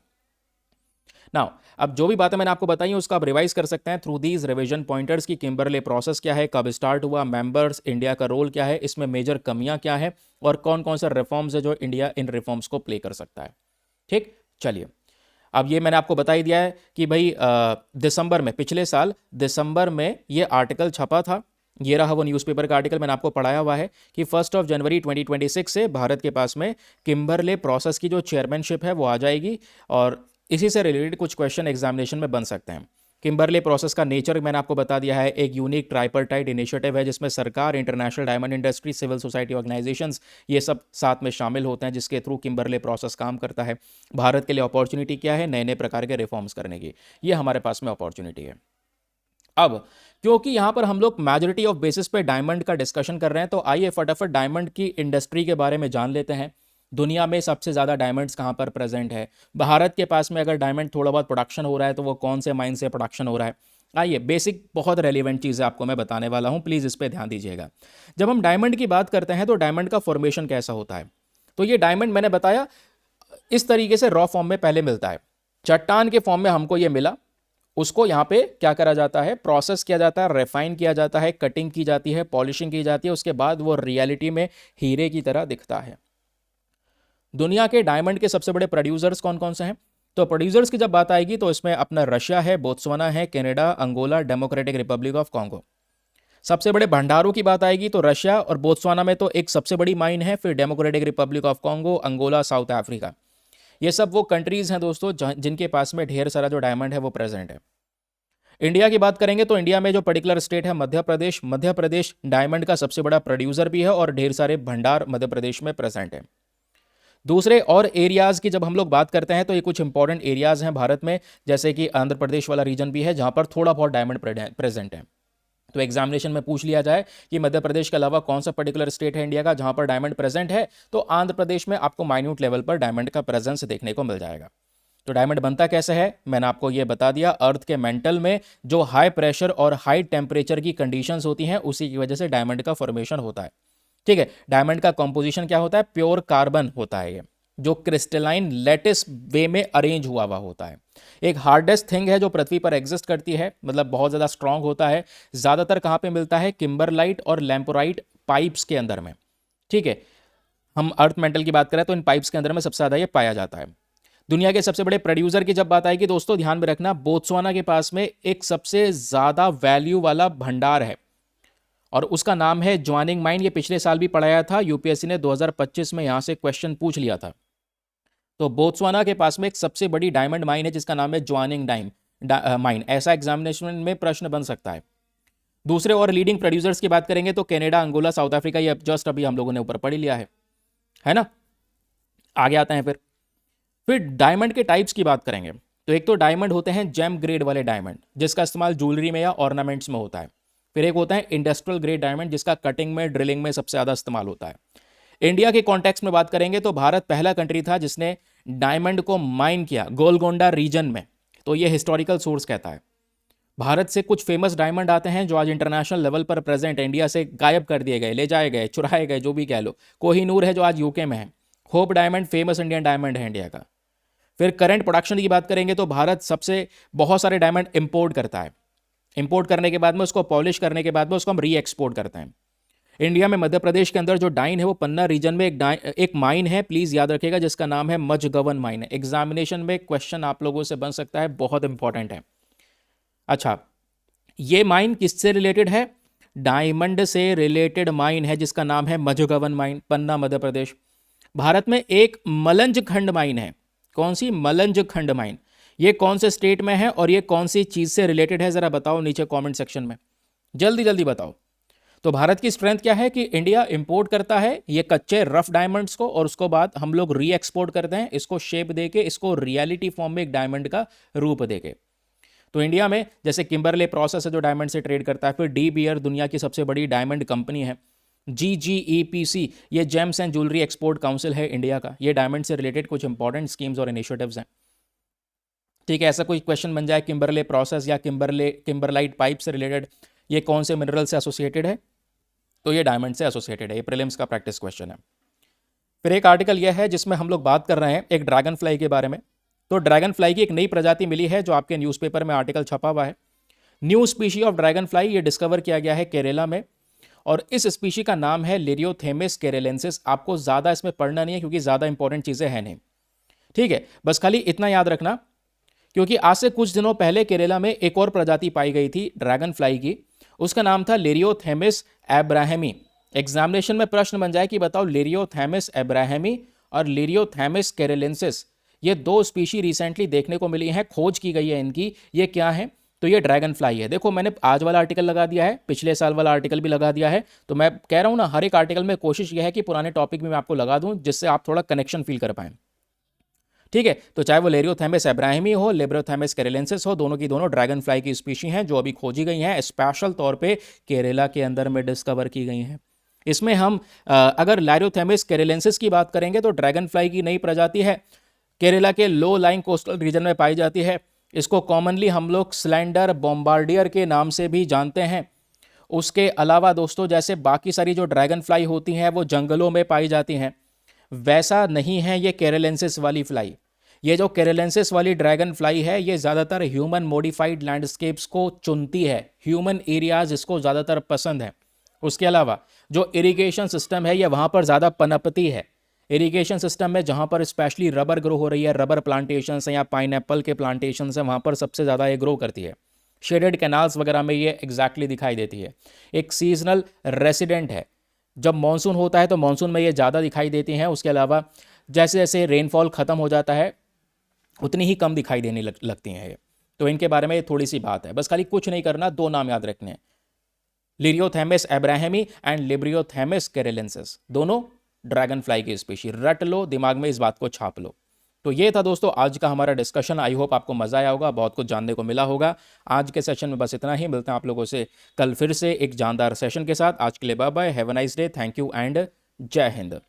A: नाउ अब जो भी बातें मैंने आपको बताई उसका आप रिवाइज कर सकते हैं थ्रू दीज रिवीजन पॉइंटर्स की किम्बरले प्रोसेस क्या है, कब स्टार्ट हुआ, मेंबर्स, इंडिया का रोल क्या है, इसमें मेजर कमियां क्या है, और कौन कौन सा रिफॉर्म्स है जो इंडिया इन रिफॉर्म्स को प्ले कर सकता है। ठीक, चलिए अब ये मैंने आपको बता ही दिया है कि भाई दिसंबर में, पिछले साल दिसंबर में ये आर्टिकल छपा था। ये रहा वो न्यूज़पेपर का आर्टिकल, मैंने आपको पढ़ाया हुआ है कि 1 जनवरी 2026 से भारत के पास में किम्बरले प्रोसेस की जो चेयरमैनशिप है वो आ जाएगी, और इसी से रिलेटेड कुछ क्वेश्चन एग्जामिनेशन में बन सकते हैं। किम्बरले प्रोसेस का नेचर मैंने आपको बता दिया है, एक यूनिक ट्राइपरटाइट इनिशिएटिव है जिसमें सरकार, international diamond industry, civil society organisations, ये सब साथ में शामिल होते हैं, जिसके थ्रू किम्बरले प्रोसेस काम करता है। भारत के लिए अपॉर्चुनिटी क्या है, नए नए प्रकार के रिफॉर्म्स करने की, ये हमारे पास में अपॉर्चुनिटी है। अब क्योंकि यहां पर हम लोग मेजॉरिटी ऑफ बेसिस पे डायमंड का डिस्कशन कर रहे हैं, तो आइए फटाफट डायमंड की इंडस्ट्री के बारे में जान लेते हैं। दुनिया में सबसे ज़्यादा डायमंड्स कहाँ पर प्रेजेंट है, भारत के पास में अगर डायमंड थोड़ा बहुत प्रोडक्शन हो रहा है तो वो कौन से माइन से प्रोडक्शन हो रहा है। आइए बेसिक बहुत रेलिवेंट चीज़ें आपको मैं बताने वाला हूँ, प्लीज़ इस पर ध्यान दीजिएगा। जब हम डायमंड की बात करते हैं तो डायमंड का फॉर्मेशन कैसा होता है, तो ये डायमंड मैंने बताया इस तरीके से रॉ फॉर्म में पहले मिलता है, चट्टान के फॉर्म में हमको ये मिला, उसको यहाँ पे क्या करा जाता है, प्रोसेस किया जाता है, रिफाइन किया जाता है, कटिंग की जाती है, पॉलिशिंग की जाती है, उसके बाद वो रियलिटी में हीरे की तरह दिखता है। दुनिया के डायमंड के सबसे बड़े प्रोड्यूसर्स कौन कौन से हैं? तो प्रोड्यूसर्स की जब बात आएगी तो इसमें अपना रशिया है, बोत्सवाना है, Canada, Angola, Democratic Republic of Congo. सबसे बड़े भंडारों की बात आएगी तो रशिया और बोत्सवाना में तो एक सबसे बड़ी माइन है, फिर Democratic Republic of Congo, Angola, South Africa. ये सब वो कंट्रीज हैं दोस्तों जिनके पास में ढेर सारा जो डायमंड है वो प्रेजेंट है। इंडिया की बात करेंगे तो इंडिया में जो पर्टिकुलर स्टेट है मध्य प्रदेश डायमंड का सबसे बड़ा प्रोड्यूसर भी है और ढेर सारे भंडार मध्य प्रदेश में प्रेजेंट है। दूसरे और एरियाज की जब हम लोग बात करते हैं तो ये कुछ इंपॉर्टेंट एरियाज हैं भारत में, जैसे कि आंध्र प्रदेश वाला रीजन भी है जहां पर थोड़ा बहुत डायमंड प्रेजेंट है। तो एग्जामिनेशन में पूछ लिया जाए कि मध्य प्रदेश के अलावा कौन सा पर्टिकुलर स्टेट है इंडिया का जहां पर डायमंड प्रेजेंट है, तो आंध्र प्रदेश में आपको माइन्यूट लेवल पर डायमंड का प्रेजेंस देखने को मिल जाएगा। तो डायमंड बनता कैसे है मैंने आपको ये बता दिया, अर्थ के मेंटल में जो हाई प्रेशर और हाई टेम्परेचर की कंडीशंस होती हैं उसी की वजह से डायमंड का फॉर्मेशन होता है। ठीक है, डायमंड का कॉम्पोजिशन क्या होता है? प्योर कार्बन होता है ये, जो क्रिस्टलाइन लैटिस वे में अरेंज हुआ होता है। एक हार्डेस्ट थिंग है जो पृथ्वी पर एग्जिस्ट करती है, मतलब बहुत ज़्यादा स्ट्रांग होता है। ज़्यादातर कहाँ पे मिलता है? किम्बरलाइट और लैम्पोराइट पाइप्स के अंदर में। ठीक है, हम अर्थ मेंटल की बात करें तो इन पाइप्स के अंदर में सबसे ज़्यादा ये पाया जाता है। दुनिया के सबसे बड़े प्रोड्यूसर की जब बात आएगी दोस्तों, ध्यान में रखना, बोत्सवाना के पास में एक सबसे ज़्यादा वैल्यू वाला भंडार है और उसका नाम है ज्वानिंग माइन। ये पिछले साल भी पढ़ाया था, यूपीएससी ने 2025 में यहां से क्वेश्चन पूछ लिया था। तो बोत्सवाना के पास में एक सबसे बड़ी डायमंड माइन है जिसका नाम है ज्वानिंग माइन। ऐसा एग्जामिनेशन में प्रश्न बन सकता है। दूसरे और लीडिंग प्रोड्यूसर्स की बात करेंगे तो कनाडा, अंगोला, साउथ अफ्रीका, ये जस्ट अभी हम लोगों ने ऊपर पढ़ लिया है ना। आगे आते हैं फिर डायमंड के टाइप्स की बात करेंगे तो एक तो डायमंड होते हैं जेम ग्रेड वाले डायमंड, जिसका इस्तेमाल ज्वेलरी में या ऑर्नामेंट्स में होता है। फिर एक होता है इंडस्ट्रियल ग्रेड डायमंड, जिसका कटिंग में, ड्रिलिंग में सबसे ज़्यादा इस्तेमाल होता है। इंडिया के कॉन्टेक्स्ट में बात करेंगे तो भारत पहला कंट्री था जिसने डायमंड को माइन किया गोलकोंडा रीजन में। तो ये हिस्टोरिकल सोर्स कहता है। भारत से कुछ फेमस डायमंड आते हैं जो आज इंटरनेशनल लेवल पर प्रेजेंट है, इंडिया से गायब कर दिए गए, ले जाए गए, चुराए गए, जो भी कह लो। कोहिनूर है जो आज यूके में है। Hope diamond famous Indian diamond है इंडिया का। फिर करंट प्रोडक्शन की बात करेंगे तो भारत सबसे बहुत सारे डायमंड इंपोर्ट करता है। इंपोर्ट करने के बाद में उसको पॉलिश करने के बाद में उसको हम री एक्सपोर्ट करते हैं। इंडिया में मध्य प्रदेश के अंदर जो डाइन है वो पन्ना रीजन में एक माइन है, प्लीज याद रखिएगा, जिसका नाम है मझगवन माइन है। एग्जामिनेशन में क्वेश्चन आप लोगों से बन सकता है, बहुत इंपॉर्टेंट है। अच्छा, ये माइन किससे रिलेटेड है? डायमंड से रिलेटेड माइन है जिसका नाम है मझगवन माइन, पन्ना, मध्य प्रदेश। भारत में एक मलंज खंड माइन है। कौन सी? मलंज खंड माइन। ये कौन से स्टेट में है और ये कौन सी चीज से रिलेटेड है, जरा बताओ नीचे कमेंट सेक्शन में, जल्दी जल्दी बताओ। तो भारत की स्ट्रेंथ क्या है कि इंडिया इंपोर्ट करता है ये कच्चे रफ डायमंड्स को और उसको बाद हम लोग री एक्सपोर्ट करते हैं, इसको शेप देके, इसको रियलिटी फॉर्म में एक डायमंड का रूप देके। तो इंडिया में जैसे किम्बरले प्रोसेस है जो डायमंड से ट्रेड करता है। फिर डी बियर दुनिया की सबसे बड़ी डायमंड कंपनी है। GGEPC ये James and jewellery export council है इंडिया का। ये डायमंड से रिलेटेड कुछ इंपॉर्टेंट स्कीम्स और इनिशिएटिव्स हैं। ठीक है, ऐसा कोई क्वेश्चन बन जाए किम्बरले प्रोसेस या किम्बरलाइट पाइप से रिलेटेड, ये कौन से मिनरल से एसोसिएटेड है? तो ये डायमंड से एसोसिएटेड है। ये प्रीलिम्स का प्रैक्टिस क्वेश्चन है। फिर एक आर्टिकल यह है जिसमें हम लोग बात कर रहे हैं एक ड्रैगन फ्लाई के बारे में। तो ड्रैगन फ्लाई की एक नई प्रजाति मिली है जो आपके न्यूज़पेपर में आर्टिकल छपा हुआ है। New species of dragon fly ये डिस्कवर किया गया है केरला में और इस स्पीशी का नाम है लिरियोथेमिस केरेलेंसिस। आपको ज़्यादा इसमें पढ़ना नहीं है क्योंकि ज़्यादा इंपॉर्टेंट चीज़ें हैं नहीं। ठीक है, बस खाली इतना याद रखना क्योंकि आज से कुछ दिनों पहले केरला में एक और प्रजाति पाई गई थी ड्रैगन फ्लाई की, उसका नाम था लिरियोथेमिस एब्राहमी। एग्जामिनेशन में प्रश्न बन जाए कि बताओ लिरियोथेमिस एब्राहमी और लिरियोथेमिस केरेलेंसिस ये दो स्पीशी रिसेंटली देखने को मिली हैं, खोज की गई है इनकी, ये क्या है? तो ये ड्रैगन फ्लाई है। देखो मैंने आज वाला आर्टिकल लगा दिया है, पिछले साल वाला आर्टिकल भी लगा दिया है। तो मैं कह रहा हूं ना, हर एक आर्टिकल में कोशिश यह है कि पुराने टॉपिक भी मैं आपको लगा दूं जिससे आप थोड़ा कनेक्शन फील कर पाएं। ठीक है, तो चाहे वो लिरियोथेमिस एब्राहमी हो, लिरियोथेमिस केरेलेंसिस हो, दोनों की दोनों ड्रैगन फ्लाई की स्पीशी हैं जो अभी खोजी गई हैं, स्पेशल तौर पे केरला के अंदर में डिस्कवर की गई हैं। इसमें हम अगर लिरियोथेमिस केरेलेंसिस की बात करेंगे तो ड्रैगन फ्लाई की नई प्रजाति है, केरला के लो लाइंग कोस्टल रीजन में पाई जाती है। इसको कॉमनली हम लोग स्लेंडर बॉम्बार्डियर के नाम से भी जानते हैं। उसके अलावा दोस्तों जैसे बाकी सारी जो ड्रैगन फ्लाई होती हैं वो जंगलों में पाई जाती हैं, वैसा नहीं है ये केरेलेंसिस वाली फ्लाई। ये जो केरेलेंसिस वाली ड्रैगन फ्लाई है ये ज़्यादातर ह्यूमन मॉडिफाइड लैंडस्केप्स को चुनती है, ह्यूमन एरियाज इसको ज़्यादातर पसंद है। उसके अलावा जो इरिगेशन सिस्टम है ये वहाँ पर ज़्यादा पनपती है, इरिगेशन सिस्टम में जहाँ पर स्पेशली रबर ग्रो हो रही है, रबर प्लांटेशन है या पाइनएप्पल के प्लांटेशन है, वहाँ पर सबसे ज़्यादा ये ग्रो करती है। शेडेड कैनाल्स वगैरह में ये एग्जैक्टली दिखाई देती है। एक सीजनल रेसिडेंट है, जब मानसून होता है तो मानसून में ये ज़्यादा दिखाई देती हैं। उसके अलावा जैसे जैसे रेनफॉल ख़त्म हो जाता है उतनी ही कम दिखाई देने लगती हैं ये। तो इनके बारे में थोड़ी सी बात है, बस खाली कुछ नहीं करना, दो नाम याद रखने हैं, लिरियोथेमिस एब्राहमी एंड लिब्रियोथेमिस कैरेलेंसिस, दोनों ड्रैगन फ्लाई की स्पीशी। रट लो, दिमाग में इस बात को छाप लो। तो ये था दोस्तों आज का हमारा डिस्कशन। आई होप आपको मजा आया होगा, बहुत कुछ जानने को मिला होगा। आज के सेशन में बस इतना ही, मिलते हैं आप लोगों से कल फिर से एक जानदार सेशन के साथ। आज के लिए bye bye, have a nice day, thank you and जय हिंद।